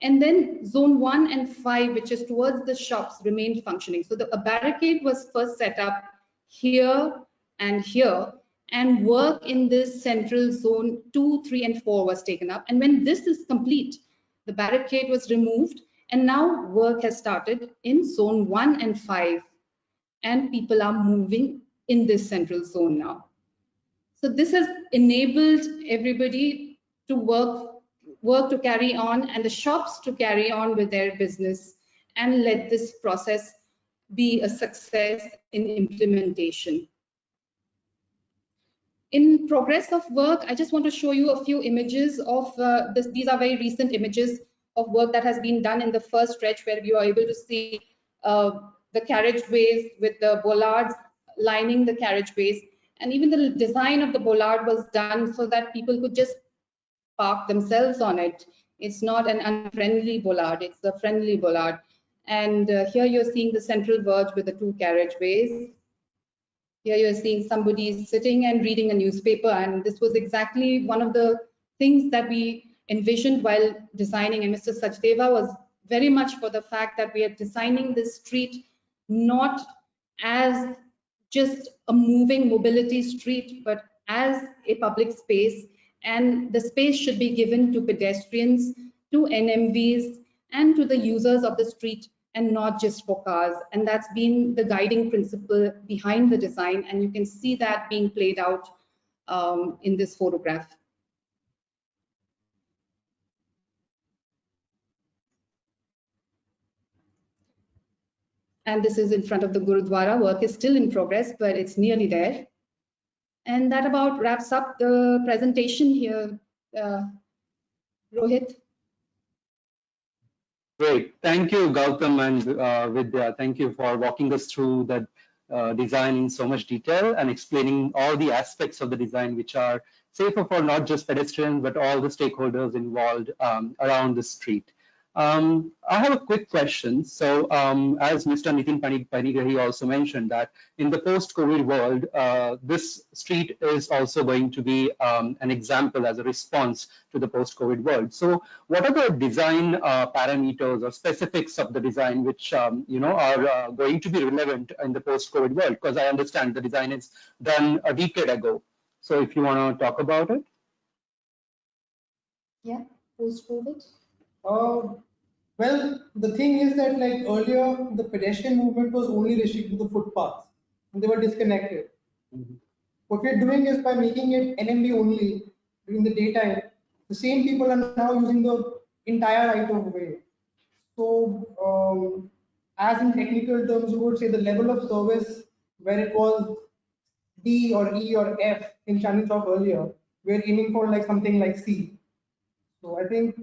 and then zone 1 and 5, which is towards the shops, remained functioning. So a barricade was first set up here and here, and work in this central zone 2, 3, and 4 was taken up. And when this is complete, the barricade was removed, and now work has started in zone 1 and 5, and people are moving in this central zone now. So this has enabled everybody to work to carry on, and the shops to carry on with their business, and let this process be a success in implementation. In progress of work, I just want to show you a few images of this. These are very recent images of work that has been done in the first stretch, where you are able to see the carriageways with the bollards lining the carriageways. And even the design of the bollard was done so that people could just park themselves on it. It's not an unfriendly bollard, it's a friendly bollard. And here you're seeing the central verge with the 2 carriageways. Here you're seeing somebody sitting and reading a newspaper, and this was exactly one of the things that we envisioned while designing. And Mr. Sachdeva was very much for the fact that we are designing this street not as just a moving mobility street, but as a public space, and the space should be given to pedestrians, to NMVs, and to the users of the street, and not just for cars. And that's been the guiding principle behind the design, and you can see that being played out in this photograph. And this is in front of the Gurudwara. Work is still in progress, but it's nearly there. And that about wraps up the presentation here, Rohit. Great. Thank you, Gautam and Vidya. Thank you for walking us through the design in so much detail and explaining all the aspects of the design which are safer for not just pedestrians, but all the stakeholders involved around the street. I have a quick question. So as Mr. Nitin Panigrahi also mentioned, that in the post-COVID world, this street is also going to be an example as a response to the post-COVID world. So what are the design parameters or specifics of the design which are going to be relevant in the post-COVID world? Because I understand the design is done a decade ago. So if you want to talk about it. Yeah, post-COVID. Well, the thing is that like earlier, the pedestrian movement was only restricted to the footpaths, and they were disconnected. Mm-hmm. What we're doing is by making it NMB only during the daytime, the same people are now using the entire right of way. So, as in technical terms, we would say the level of service where it was D or E or F in Chandni Chowk earlier, we're aiming for like something like C. So I think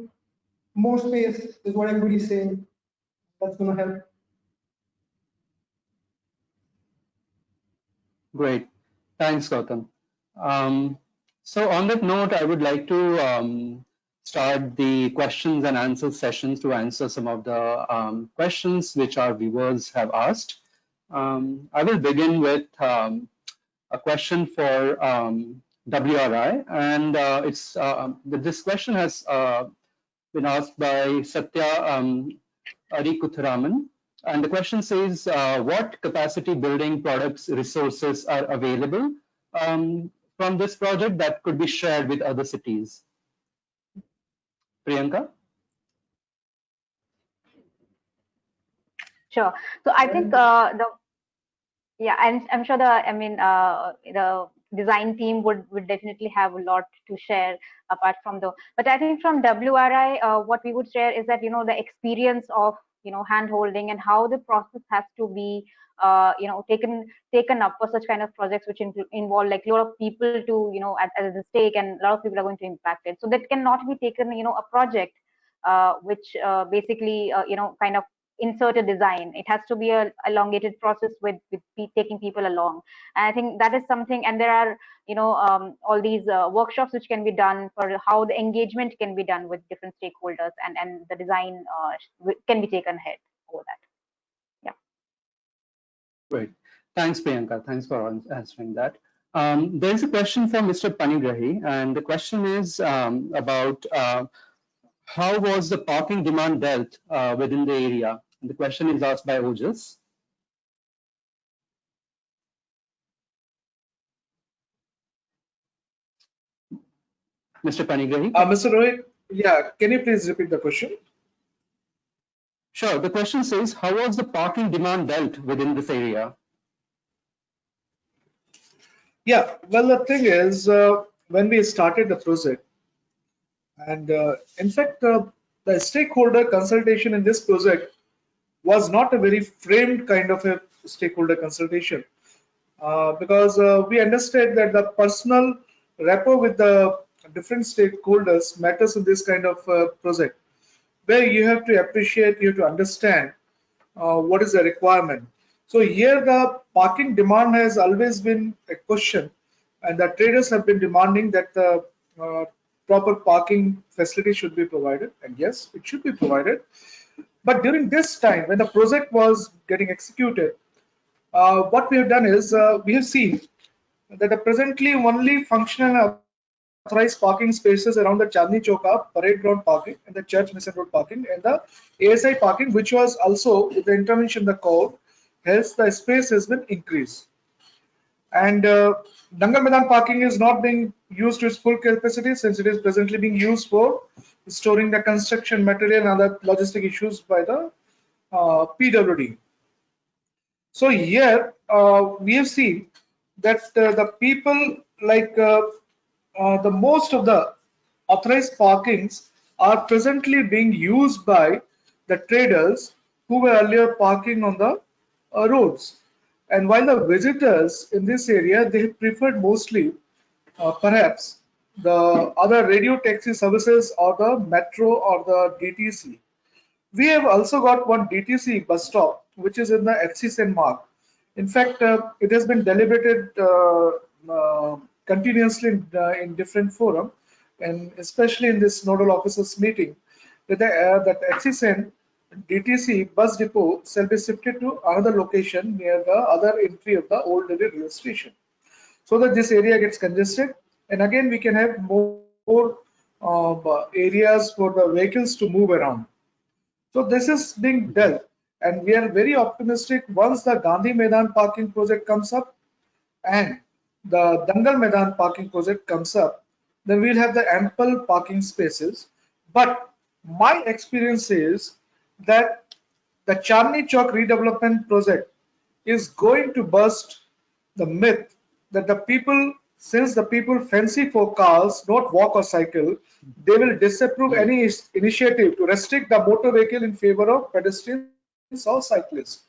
more space is what everybody's saying. That's going to help. Great. Thanks, Gautam. So on that note, I would like to start the questions and answer sessions to answer some of the questions which our viewers have asked. I will begin with a question for WRI, and this question has been asked by Satya Arikutharaman. And the question says, what capacity building products resources are available from this project that could be shared with other cities? Priyanka? Sure. So I think I'm sure the design team would definitely have a lot to share apart from but I think from WRI, what we would share is that, the experience of, hand holding and how the process has to be, taken up for such kind of projects, which involve like a lot of people to, at the stake, and a lot of people are going to impact it. So that cannot be taken, a project which basically, kind of insert a design. It has to be a elongated process with taking people along. And I think that is something, and there are, all these workshops which can be done for how the engagement can be done with different stakeholders, and the design can be taken ahead over that. Yeah. Great. Thanks, Priyanka. Thanks for answering that. There's a question from Mr. Panigrahi, and the question is about how was the parking demand dealt within the area? And the question is asked by Ojas. Mr. Panigrahi? Mr. Rohit, yeah, can you please repeat the question? Sure. The question says, how was the parking demand dealt within this area? Yeah, well, the thing is, when we started the project, and in fact, the stakeholder consultation in this project was not a very framed kind of a stakeholder consultation, because we understood that the personal rapport with the different stakeholders matters in this kind of project, where you have to appreciate, you have to understand what is the requirement. So here the parking demand has always been a question, and the traders have been demanding that the proper parking facility should be provided, and yes, it should be provided. But during this time, when the project was getting executed, what we have done is we have seen that presently only functional and authorized parking spaces around the Chandni Chowk, parade ground parking, and the Church Mission Road parking, and the ASI parking, which was also with the intervention in the code, hence the space has been increased. And Dangal Maidan parking is not being used to its full capacity, since it is presently being used for storing the construction material and other logistic issues by the PWD. So here we have seen that the people, like the most of the authorized parkings are presently being used by the traders who were earlier parking on the roads. And while the visitors in this area, they have preferred mostly perhaps the other radio taxi services or the metro or the DTC. We have also got one DTC bus stop, which is in the FCCN mark. In fact, it has been deliberated continuously in different forum, and especially in this nodal officers meeting, that that FCCN DTC bus depot shall be shifted to another location near the other entry of the old Delhi railway station, so that this area gets congested, and again we can have more areas for the vehicles to move around. So this is being dealt, and we are very optimistic once the Gandhi Maidan parking project comes up and the Dangal Maidan parking project comes up, then we'll have the ample parking spaces. But my experience is that the Chandni Chowk redevelopment project is going to burst the myth that the people since the people fancy for cars, not walk or cycle, they will disapprove any initiative to restrict the motor vehicle in favor of pedestrians or cyclists.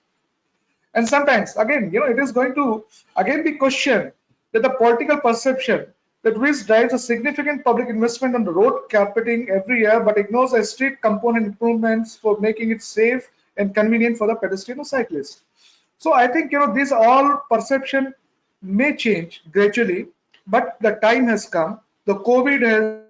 And sometimes, again, it is going to again be questioned that the political perception that which drives a significant public investment on the road carpeting every year, but ignores the street component improvements for making it safe and convenient for the pedestrian or cyclist. So I think these all perception may change gradually, but the time has come. The COVID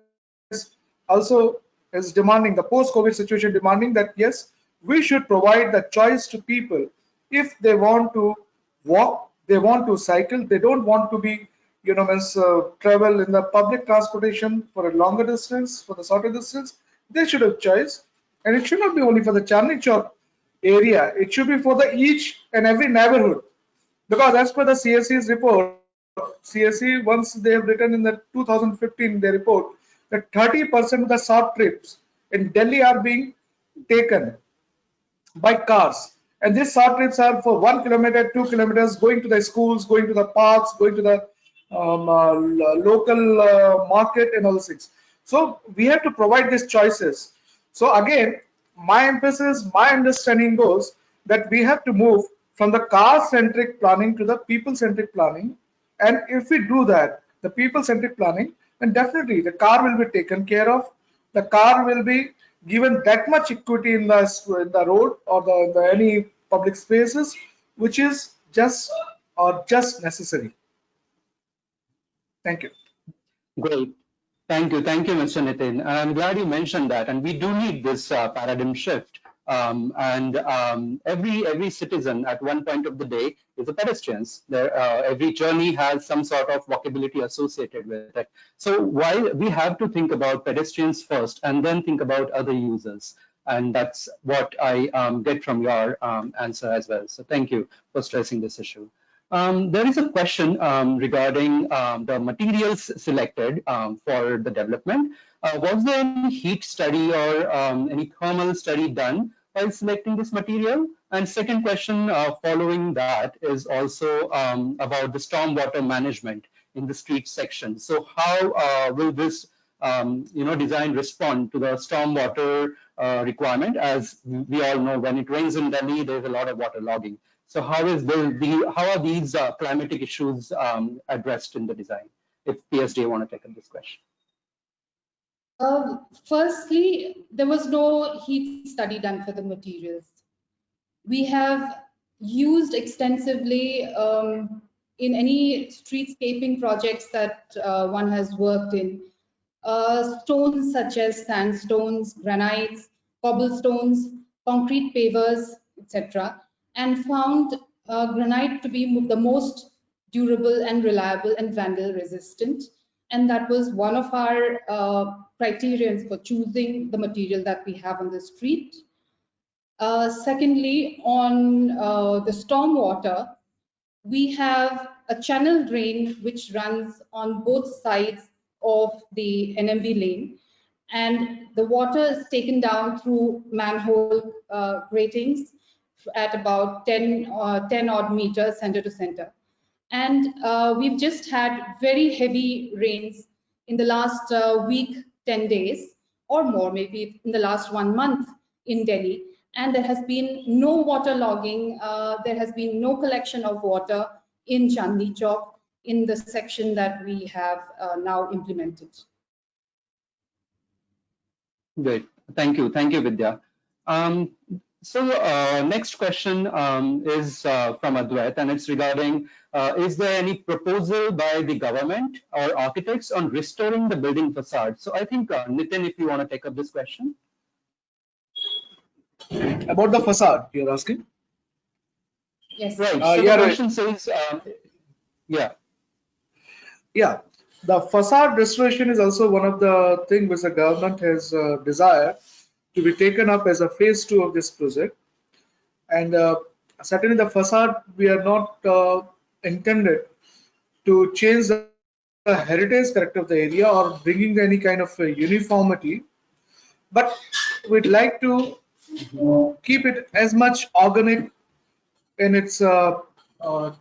is demanding, the post-COVID situation demanding that yes, we should provide the choice to people if they want to walk, they want to cycle, they don't want to be travel in the public transportation for a longer distance, for the shorter distance, they should have choice. And it should not be only for the Chandni Chowk area, it should be for the each and every neighborhood. Because as per the CSE's report, CSE, once they have written in the 2015 their report, that 30% of the short trips in Delhi are being taken by cars. And these short trips are for 1 kilometer, 2 kilometers, going to the schools, going to the parks, going to the local market and all those things. So we have to provide these choices. So again, my emphasis, my understanding goes that we have to move from the car-centric planning to the people-centric planning. And if we do that, the people-centric planning, then definitely the car will be taken care of. The car will be given that much equity in the road or the any public spaces, which is just necessary. Thank you. Great. Thank you, Mr. Nitin. I'm glad you mentioned that, and we do need this paradigm shift. Every citizen at one point of the day is a pedestrian. Every journey has some sort of walkability associated with it. So while we have to think about pedestrians first and then think about other users, and that's what I get from your answer as well. So thank you for stressing this issue. There is a question regarding the materials selected for the development. Was there any heat study or any thermal study done while selecting this material? And second question following that is also about the stormwater management in the street section. So how will this design respond to the stormwater requirement? As we all know, when it rains in Delhi, there's a lot of water logging. So how are these climatic issues addressed in the design? If PSDA want to take up this question. Firstly, there was no heat study done for the materials. We have used extensively in any streetscaping projects that one has worked in, stones such as sandstones, granites, cobblestones, concrete pavers, etc., and found granite to be the most durable and reliable and vandal resistant. And that was one of our criterions for choosing the material that we have on the street. Secondly, on the stormwater, we have a channel drain which runs on both sides of the NMB lane, and the water is taken down through manhole gratings at about 10 odd meters center to center. And we've just had very heavy rains in the last week, 10 days or more, maybe in the last 1 month in Delhi. And there has been no water logging, there has been no collection of water in Chandni Chowk in the section that we have now implemented. Great, thank you, Vidya. So next question is from Advait, and it's regarding, is there any proposal by the government or architects on restoring the building facade? So I think, Nitin, if you want to take up this question. About the facade, you're asking? Yes. Right, so the question says, yeah. Yeah, the facade restoration is also one of the things which the government has desired to be taken up as a phase 2 of this project. And certainly the facade, we are not intended to change the heritage character of the area or bringing any kind of uniformity, but we'd like to keep it as much organic in its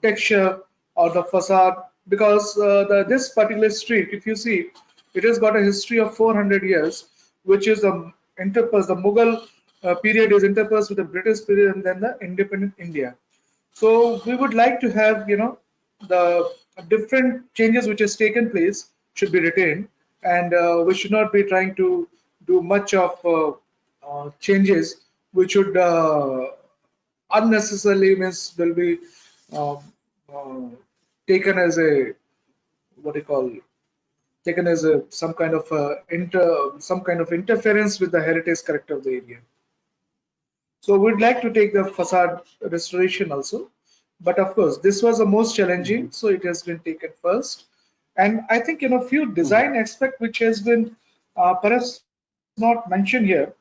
texture or the facade, because this particular street, if you see, it has got a history of 400 years, which is the interpersed. The Mughal period is interpersed with the British period and then the independent India. So we would like to have, the different changes which has taken place should be retained, and we should not be trying to do much of changes which should unnecessarily means will be um, uh, taken as a what do you call taken as a some kind of interference with the heritage character of the area. So we'd like to take the facade restoration also. But of course, this was the most challenging, so it has been taken first. And I think, few design aspect which has been perhaps not mentioned here.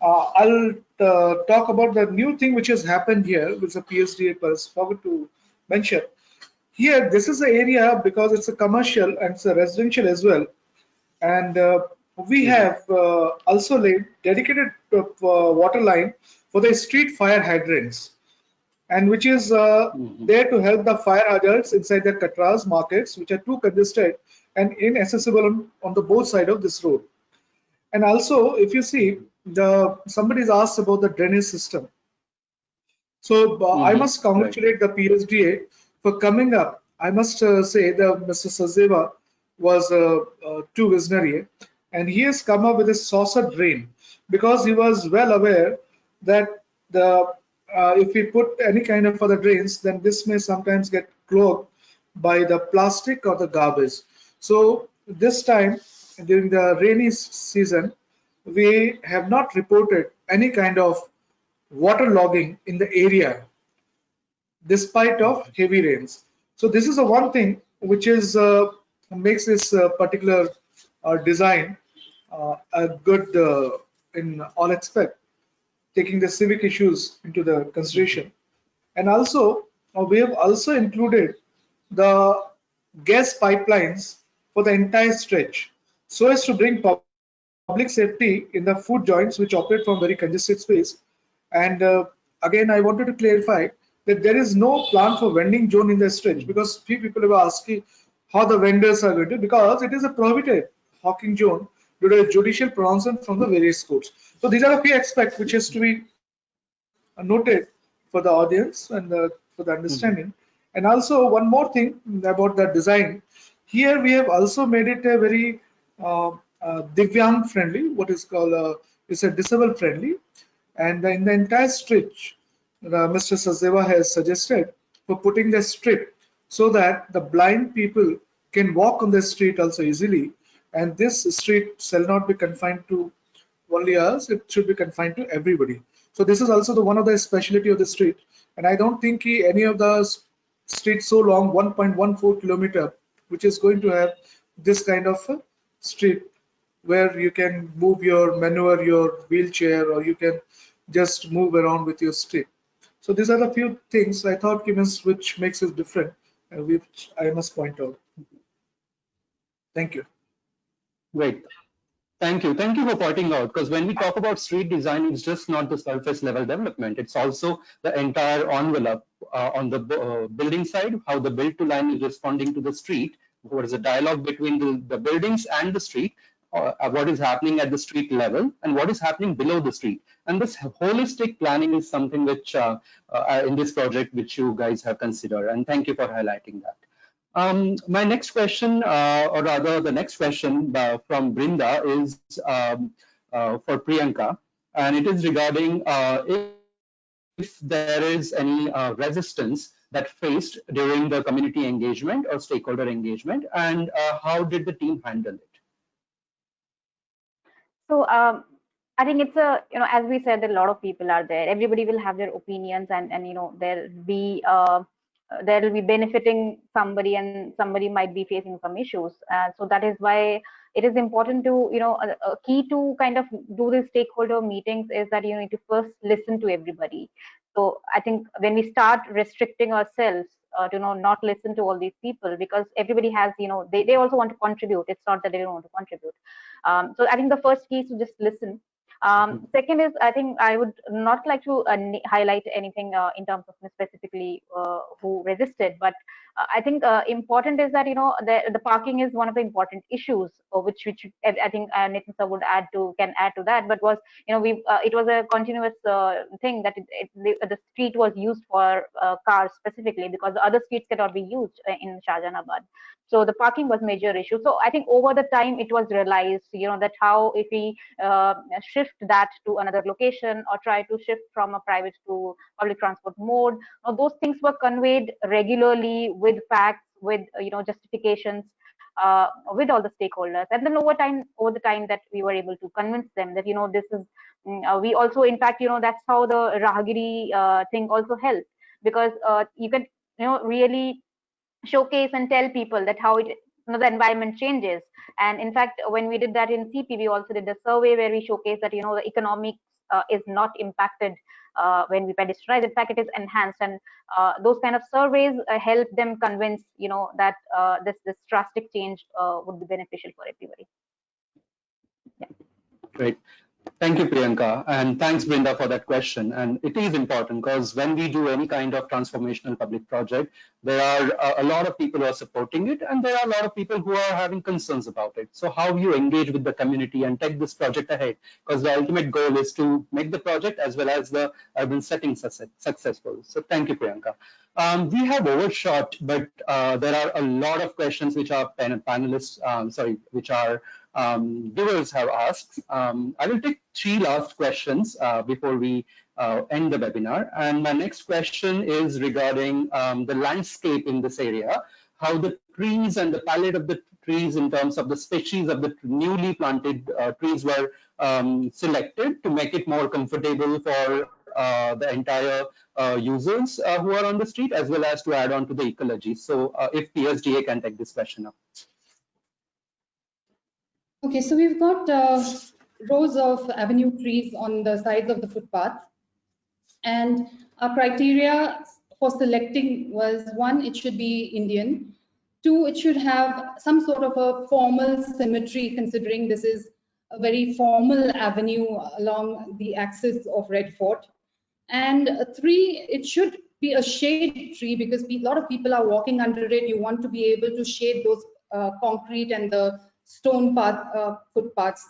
I'll talk about the new thing which has happened here, which the PSDA forgot to mention. Here, this is the area because it's a commercial and it's a residential as well. And we have also laid dedicated water line for the street fire hydrants, and which is there to help the fire hazards inside the Katras markets, which are too congested and inaccessible on the both side of this road. And also, if you see, somebody's asked about the drainage system. So I must congratulate the PSDA for coming up. I must say that Mr. Sachdeva was too visionary, and he has come up with a saucer drain because he was well aware that the if we put any kind of other drains, then this may sometimes get clogged by the plastic or the garbage. So this time during the rainy season, we have not reported any kind of water logging in the area despite of heavy rains. So this is the one thing which is makes this particular design a good in all aspect, taking the civic issues into the consideration. And also we have also included the gas pipelines for the entire stretch so as to bring public safety in the food joints which operate from very congested space. And again, I wanted to clarify that there is no plan for vending zone in the stretch, because few people were asking how the vendors are going to, because it is a prohibited hawking zone due to a judicial pronouncement from the various courts. So these are the few aspects which has to be noted for the audience and for the understanding. And also one more thing about the design. Here we have also made it a very Divyang friendly, what is called it's a disabled friendly. And in the entire stretch, Mr. Sachdeva has suggested for putting the strip so that the blind people can walk on the street also easily. And this street shall not be confined to only us, it should be confined to everybody. So this is also the one of the specialty of the street. And I don't think any of the streets so long, 1.14 kilometer, which is going to have this kind of street where you can move your maneuver your wheelchair, or you can just move around with your stick. So these are the few things I thought which makes it different, which I must point out. Thank you. Great. Thank you. Thank you for pointing out, because when we talk about street design, it's just not the surface level development. It's also the entire envelope on the building side, how the build to line is responding to the street, what is the dialogue between the buildings and the street, what is happening at the street level, and what is happening below the street. And this holistic planning is something which in this project, which you guys have considered. And thank you for highlighting that. My next question, or rather the next question from Brinda is for Priyanka, and it is regarding if there is any resistance that faced during the community engagement or stakeholder engagement, and how did the team handle it? So I think it's a, as we said, a lot of people are there. Everybody will have their opinions, and there will be benefiting somebody, and somebody might be facing some issues. So that is why it is important to, a key to kind of do these stakeholder meetings is that you need to first listen to everybody. So I think when we start restricting ourselves to not listen to all these people, because everybody has, they also want to contribute. It's not that they don't want to contribute. So I think the first key is to just listen. Second is, I think I would not like to highlight anything in terms of specifically who resisted, but I think important is that the parking is one of the important issues, which I think Nitin sir would can add to that. But was we it was a continuous thing that the street was used for cars specifically, because the other streets cannot be used in Shahjahanabad. So the parking was major issue. So I think over the time it was realized, that how if we shift that to another location or try to shift from a private to public transport mode, those things were conveyed regularly with facts, with justifications, with all the stakeholders, and then over the time that we were able to convince them that this is we also, in fact, that's how the Rahagiri thing also helped, because you can really showcase and tell people that how the environment changes. And in fact, when we did that in CP, we also did a survey where we showcased that the economics is not impacted when we pedestrianize. In fact, it is enhanced, and those kind of surveys help them convince that this drastic change would be beneficial for everybody. Yeah. Great. Thank you, Priyanka, and thanks, Brinda, for that question. And it is important because when we do any kind of transformational public project, there are a lot of people who are supporting it, and there are a lot of people who are having concerns about it. So how you engage with the community and take this project ahead, because the ultimate goal is to make the project as well as the urban setting successful. So thank you, Priyanka. We have overshot, but there are a lot of questions which our panelists, which our viewers have asked. I will take 3 last questions before we end the webinar. And my next question is regarding the landscape in this area, how the trees and the palette of the trees in terms of the species of the newly planted trees were selected to make it more comfortable for the entire users who are on the street, as well as to add on to the ecology. So if PSDA can take this question up. Okay, so we've got rows of avenue trees on the sides of the footpath, and our criteria for selecting was: 1, it should be Indian; 2, it should have some sort of a formal symmetry, considering this is a very formal avenue along the axis of Red Fort; and 3, it should be a shade tree, because a lot of people are walking under it. You want to be able to shade those concrete and the stone path, footpaths,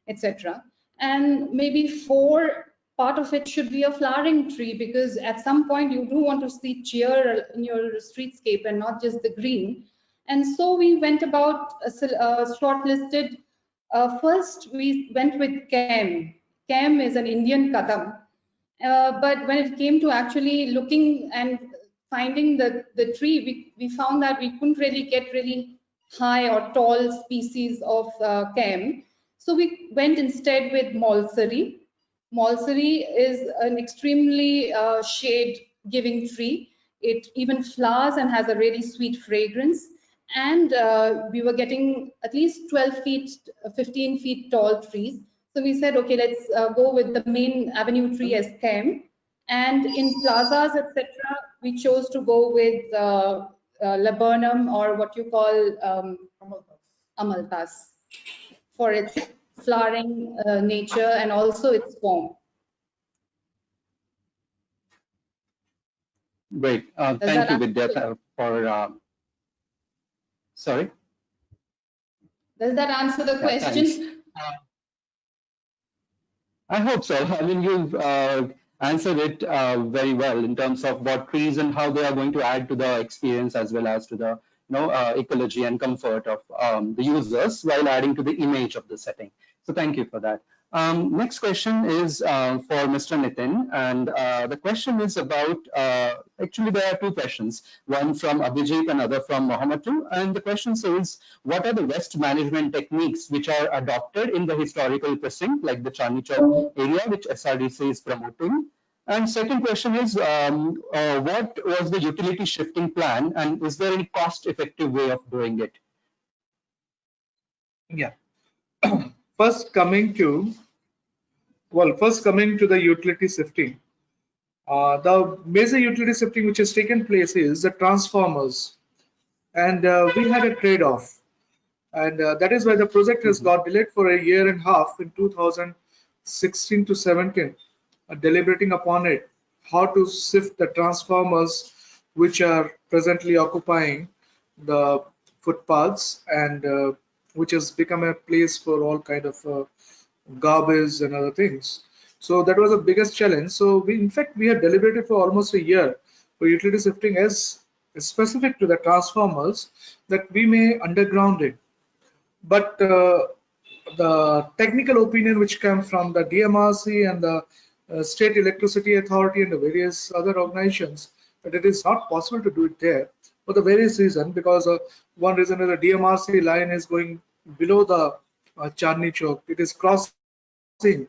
etc. And maybe 4, part of it should be a flowering tree, because at some point you do want to see cheer in your streetscape and not just the green. And so we went about shortlisted. First, we went with Kem. Kem is an Indian kadam. But when it came to actually looking and finding the tree, we found that we couldn't really get really high or tall species of Kem. So we went instead with Malsari. Malsari is an extremely shade-giving tree. It even flowers and has a really sweet fragrance. And we were getting at least 12 feet, 15 feet tall trees. So we said, okay, let's go with the main avenue tree as Kem. And in plazas, etc., we chose to go with laburnum, or what you call amalthas, for its flowering nature and also its form. Great. Thank you, Vidya, for sorry. Does that answer the question? I hope so. I mean, you've answered it very well in terms of what trees and how they are going to add to the experience, as well as to the ecology and comfort of the users, while adding to the image of the setting. So thank you for that. Next question is for Mr. Nitin, and the question is about, actually there are 2 questions, one from Abhijit and other from Mohammedu, and the question says, what are the waste management techniques which are adopted in the historical precinct, like the Chandni Chowk area, which SRDC is promoting? And second question is, what was the utility shifting plan, and is there any cost-effective way of doing it? Yeah. First coming to the utility shifting. The major utility shifting which has taken place is the transformers, and we had a trade-off, and that is why the project has got delayed for a year and a half in 2016 to 17, deliberating upon it, how to shift the transformers which are presently occupying the footpaths, and which has become a place for all kind of garbage and other things. So that was the biggest challenge. So in fact, we had deliberated for almost a year for utility shifting as specific to the transformers, that we may underground it. But the technical opinion which came from the DMRC and the State Electricity Authority and the various other organizations, that it is not possible to do it there for the various reasons. Because one reason is the DMRC line is going below the Chandni Chowk. It is crossing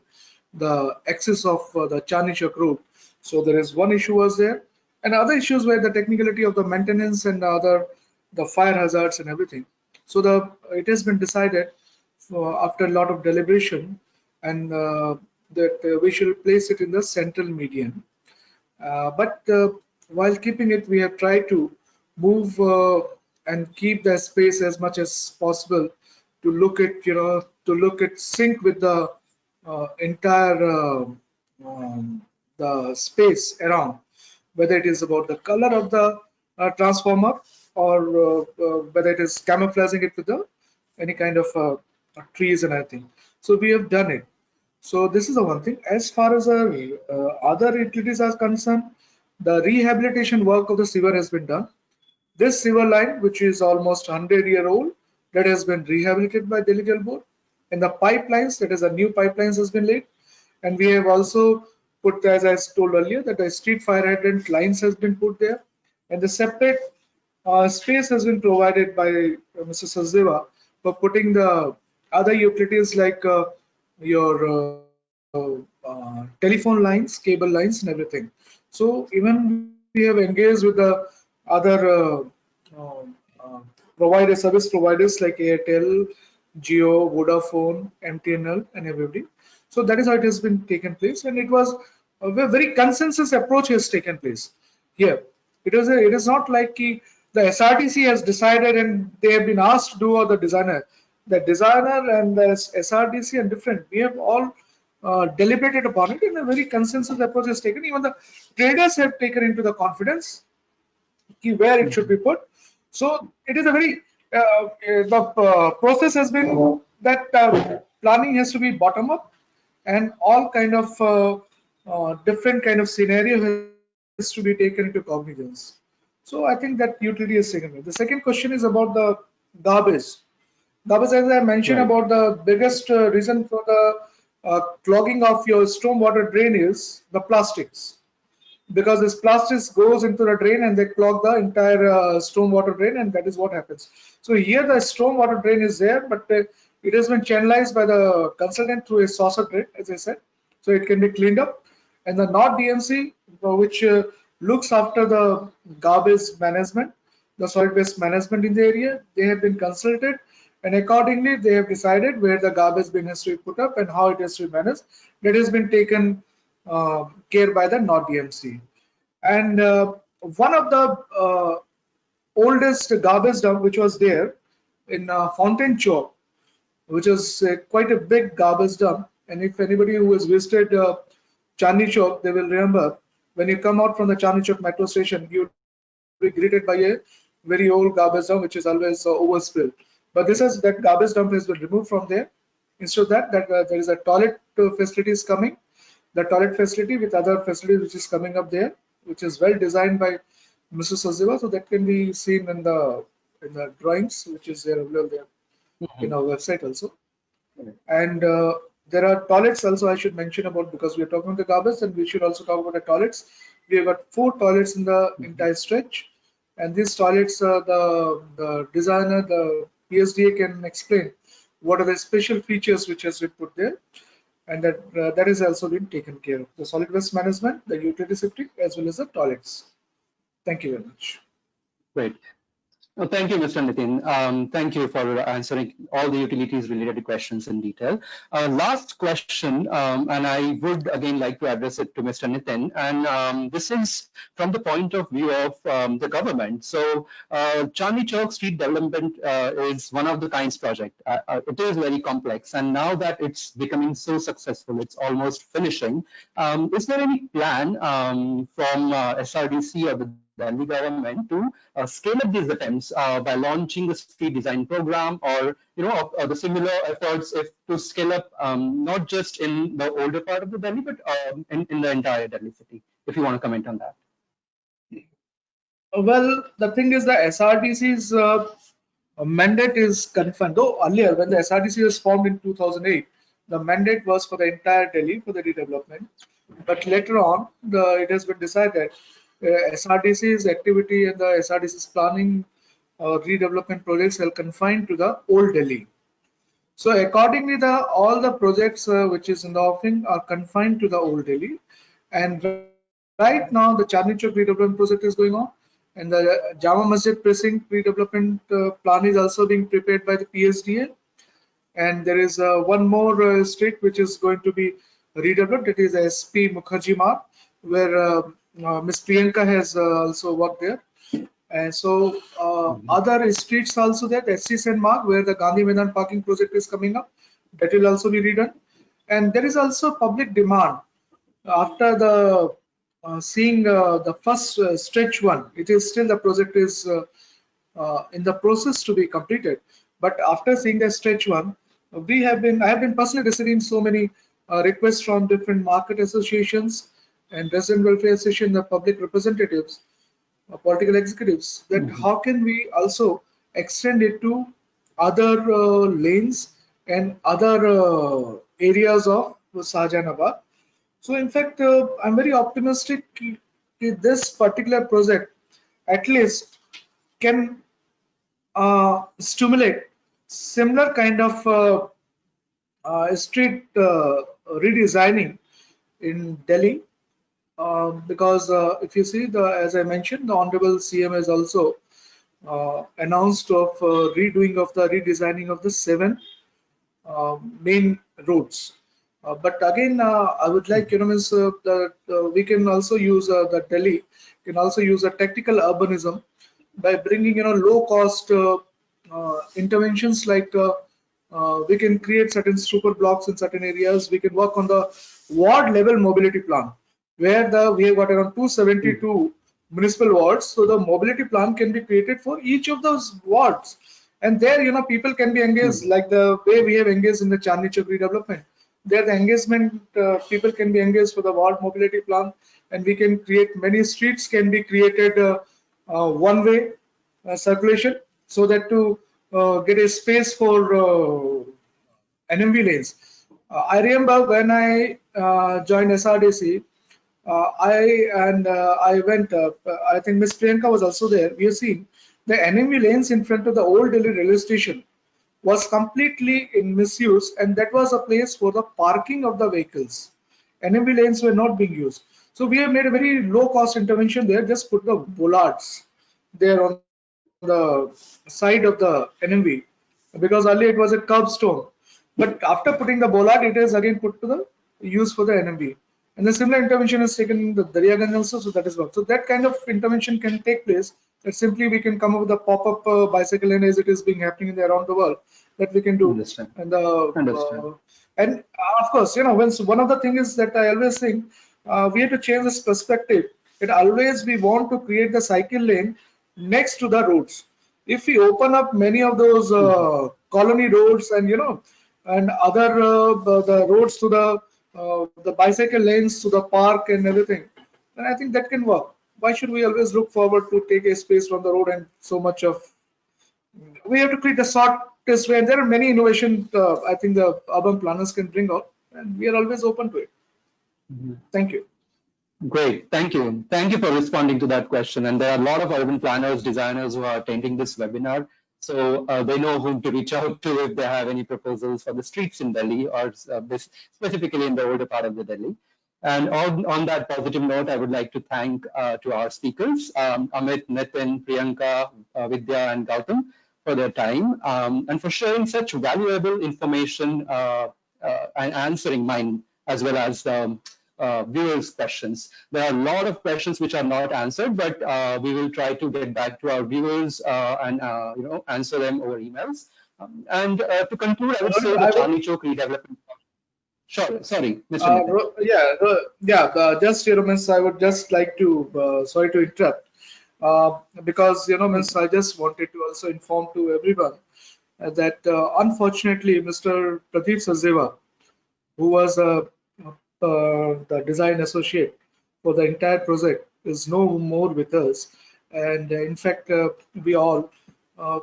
the axis of the Chandni Chowk route. So there is one issue was there, and other issues were the technicality of the maintenance and the fire hazards and everything. So it has been decided after a lot of deliberation, and that we should place it in the central median. But while keeping it, we have tried to move and keep the space as much as possible to look at, sync with the entire the space around, whether it is about the color of the transformer, or whether it is camouflaging it with any kind of trees and everything. So we have done it. So this is the one thing. As far as our other utilities are concerned, the rehabilitation work of the sewer has been done. This sewer line, which is almost 100-year-old, that has been rehabilitated by Delegate Board. And the pipelines, that is a new pipelines has been laid. And we have also put, as I told earlier, that the street fire hydrant lines has been put there. And the separate space has been provided by Mr. Sachdeva for putting the other utilities like your telephone lines, cable lines, and everything. So even we have engaged with the other uh, uh, service providers like Airtel, Jio, Vodafone, MTNL, and everybody. So that is how it has been taken place, and it was a very consensus approach has taken place here. It is not like the SRDC has decided and they have been asked to do, or the designer. The designer and the SRDC are different. We have all deliberated upon it, and a very consensus approach is taken. Even the traders have taken into the confidence where it should be put. So it is a very the process has been that planning has to be bottom up, and all kind of different kind of scenario has to be taken into cognizance. So I think that utility is taken. The second question is about the garbage. Garbage, as I mentioned, Right. about the biggest reason for the clogging of your stormwater drain is the plastics, because this plastics goes into the drain and they clog the entire stormwater drain, and that is what happens. So here the stormwater drain is there, but it has been channelized by the consultant through a saucer drain, as I said, so it can be cleaned up. And the North DMC, which looks after the garbage management, the solid waste management in the area, they have been consulted, and accordingly they have decided where the garbage bin has to be put up and how it has to be managed. That has been taken care by the North DMC. And one of the oldest garbage dump which was there in Fountain Chowk, which is quite a big garbage dump. And if anybody who has visited Chandni Chowk, they will remember when you come out from the Chandni Chowk metro station, you will be greeted by a very old garbage dump which is always overspilled. But that garbage dump has been removed from there. Instead of that, there is a toilet facilities coming. The toilet facility with other facilities which is coming up there, which is well designed by Mr. Sachdeva, so that can be seen in the drawings which is there available there in our website also. And there are toilets also I should mention about, because we are talking about the garbage, and we should also talk about the toilets. We have got 4 toilets in the entire stretch, and these toilets, the designer, the PSDA can explain what are the special features which has been put there, and that is also been taken care of. The solid waste management, the utility safety, as well as the toilets. Thank you very much. Great. Well, thank you, Mr. Nitin. Thank you for answering all the utilities related questions in detail. Last question, and I would again like to address it to Mr. Nitin, and this is from the point of view of the government. So Chandni Chowk Street Development is one of the kinds project. It is very complex, and now that it's becoming so successful, it's almost finishing. Is there any plan from SRDC or the Delhi government to scale up these attempts by launching the street design program, or or the similar efforts if to scale up not just in the older part of the Delhi, but in the entire Delhi city. If you want to comment on that. Well, the thing is the SRDC's mandate is confined. Though earlier, when the SRDC was formed in 2008, the mandate was for the entire Delhi for the redevelopment. But later on, it has been decided SRDC's activity and the SRDC's planning redevelopment projects are confined to the old Delhi. So accordingly, all the projects which is in the offing are confined to the old Delhi. And right now, the Chandni Chowk redevelopment project is going on, and the Jama Masjid precinct redevelopment plan is also being prepared by the PSDA. And there is one more street which is going to be redeveloped. It is SP Mukherjee Marg, where Ms. Priyanka has also worked there. And so other streets also there, SC Sen Marg, where the Gandhi Maidan parking project is coming up, that will also be redone. And there is also public demand after the seeing the first stretch one. It is still the project is in the process to be completed. But after seeing the stretch one, I have been personally receiving so many requests from different market associations and resident welfare association, the public representatives, political executives, that how can we also extend it to other lanes and other areas of Shahjahanabad. So in fact, I'm very optimistic that this particular project at least can stimulate similar kind of street redesigning in Delhi. Because if you see, as I mentioned, the Honorable CM has also announced of redesigning of the 7 main roads. But again, I would like, we can also use the Delhi can also use a tactical urbanism by bringing, low cost interventions like we can create certain super blocks in certain areas. We can work on the ward level mobility plan, where we have got around 272 municipal wards. So the mobility plan can be created for each of those wards. And there, people can be engaged like the way we have engaged in the Chandni Chowk redevelopment. There, the engagement, people can be engaged for the ward mobility plan, and we can create many streets can be created one-way circulation, so that to get a space for NMV lanes. I remember when I joined SRDC, I went. I think Ms. Priyanka was also there. We have seen the NMV lanes in front of the old Delhi railway station was completely in misuse, and that was a place for the parking of the vehicles. NMV lanes were not being used. So we have made a very low cost intervention there. Just put the bollards there on the side of the NMV, because earlier it was a curbstone. But after putting the bollard, it is again put to the use for the NMV. And the similar intervention is taken in the Daryaganj also, so that is work. So that kind of intervention can take place. That simply we can come up with a pop-up bicycle lane as it is being happening around the world, that we can do. Understand. And and of course, when one of the things is that I always think we have to change this perspective. It always we want to create the cycle lane next to the roads. If we open up many of those colony roads and and other the roads to the bicycle lanes to the park and everything, then I think that can work. Why should we always look forward to take a space from the road and so much of? We have to create the shortest way, and there are many innovations I think the urban planners can bring out, and we are always open to it. Thank you. Great, thank you. Thank you for responding to that question. And there are a lot of urban planners, designers who are attending this webinar. So they know whom to reach out to if they have any proposals for the streets in Delhi, or specifically in the older part of the Delhi. And on that positive note, I would like to thank to our speakers, Amit, Nitin, Priyanka, Vidya, and Gautam, for their time and for sharing such valuable information and answering mine as well as viewers' questions. There are a lot of questions which are not answered, but we will try to get back to our viewers and answer them over emails. And to conclude, I would say the Chandni Chowk redevelopment. Sure, sorry, Mr. Nitin. Just I would just like to sorry to interrupt. because means I just wanted to also inform to everyone that unfortunately Mr. Pradeep Sachdeva, who was the design associate for the entire project, is no more with us. And in fact, we all uh,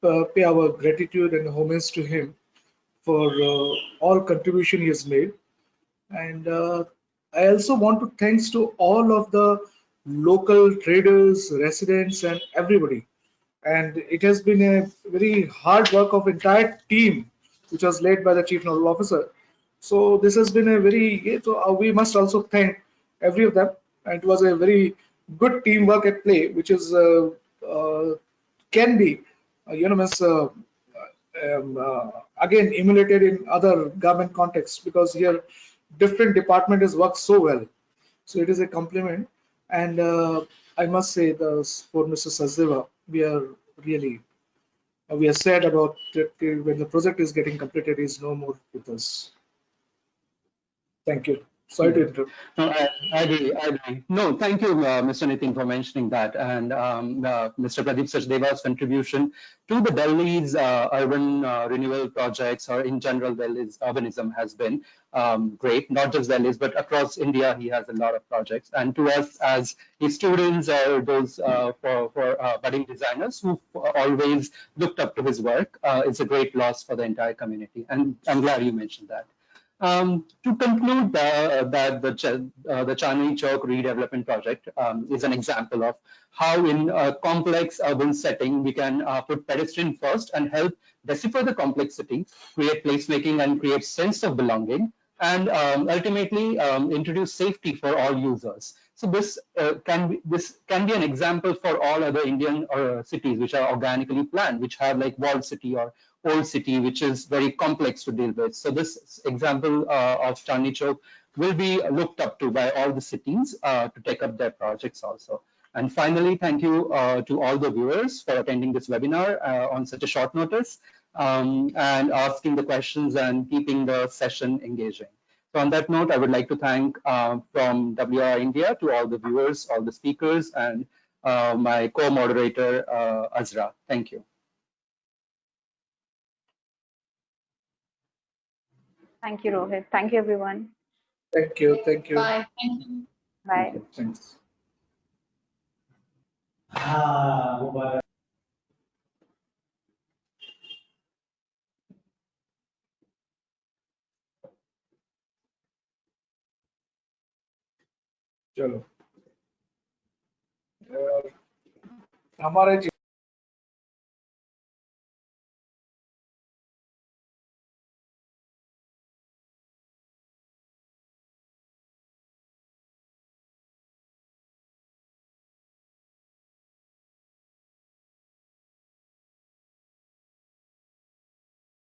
pay our gratitude and homage to him for all contribution he has made. And I also want to thanks to all of the local traders, residents, and everybody. And it has been a very hard work of entire team, which was led by the chief nodal officer. So this has been a very, so we must also thank every of them. And it was a very good teamwork at play, which is can be, means, again emulated in other government contexts, because here different department has worked so well. So it is a compliment. And I must say, for Mr. Sachdeva, we are really we are sad about that when the project is getting completed, he is no more with us. Thank you. Sorry to interrupt. No, I agree. I agree. No, thank you, Mr. Nitin, for mentioning that. And Mr. Pradeep Sachdeva's contribution to the Delhi's urban renewal projects, or in general, Delhi's urbanism, has been great. Not just Delhi's, but across India, he has a lot of projects. And to us, as his students, or those for budding designers who always looked up to his work, it's a great loss for the entire community. And I'm glad you mentioned that. To conclude, the Chandni Chowk redevelopment project is an example of how, in a complex urban setting, we can put pedestrian first and help decipher the complexity, create placemaking, and create sense of belonging, and ultimately introduce safety for all users. So this can be an example for all other Indian cities which are organically planned, which have like walled city or old city, which is very complex to deal with. So this example of Chandni Chowk will be looked up to by all the cities to take up their projects also. And finally, thank you to all the viewers for attending this webinar on such a short notice, and asking the questions and keeping the session engaging. So on that note, I would like to thank from WRI-India to all the viewers, all the speakers, and my co-moderator, Azra. Thank you. Thank you, Rohit. Thank you, everyone. Thank you. Thank you. Bye. Thank you. Bye. Thanks. चलो हमारे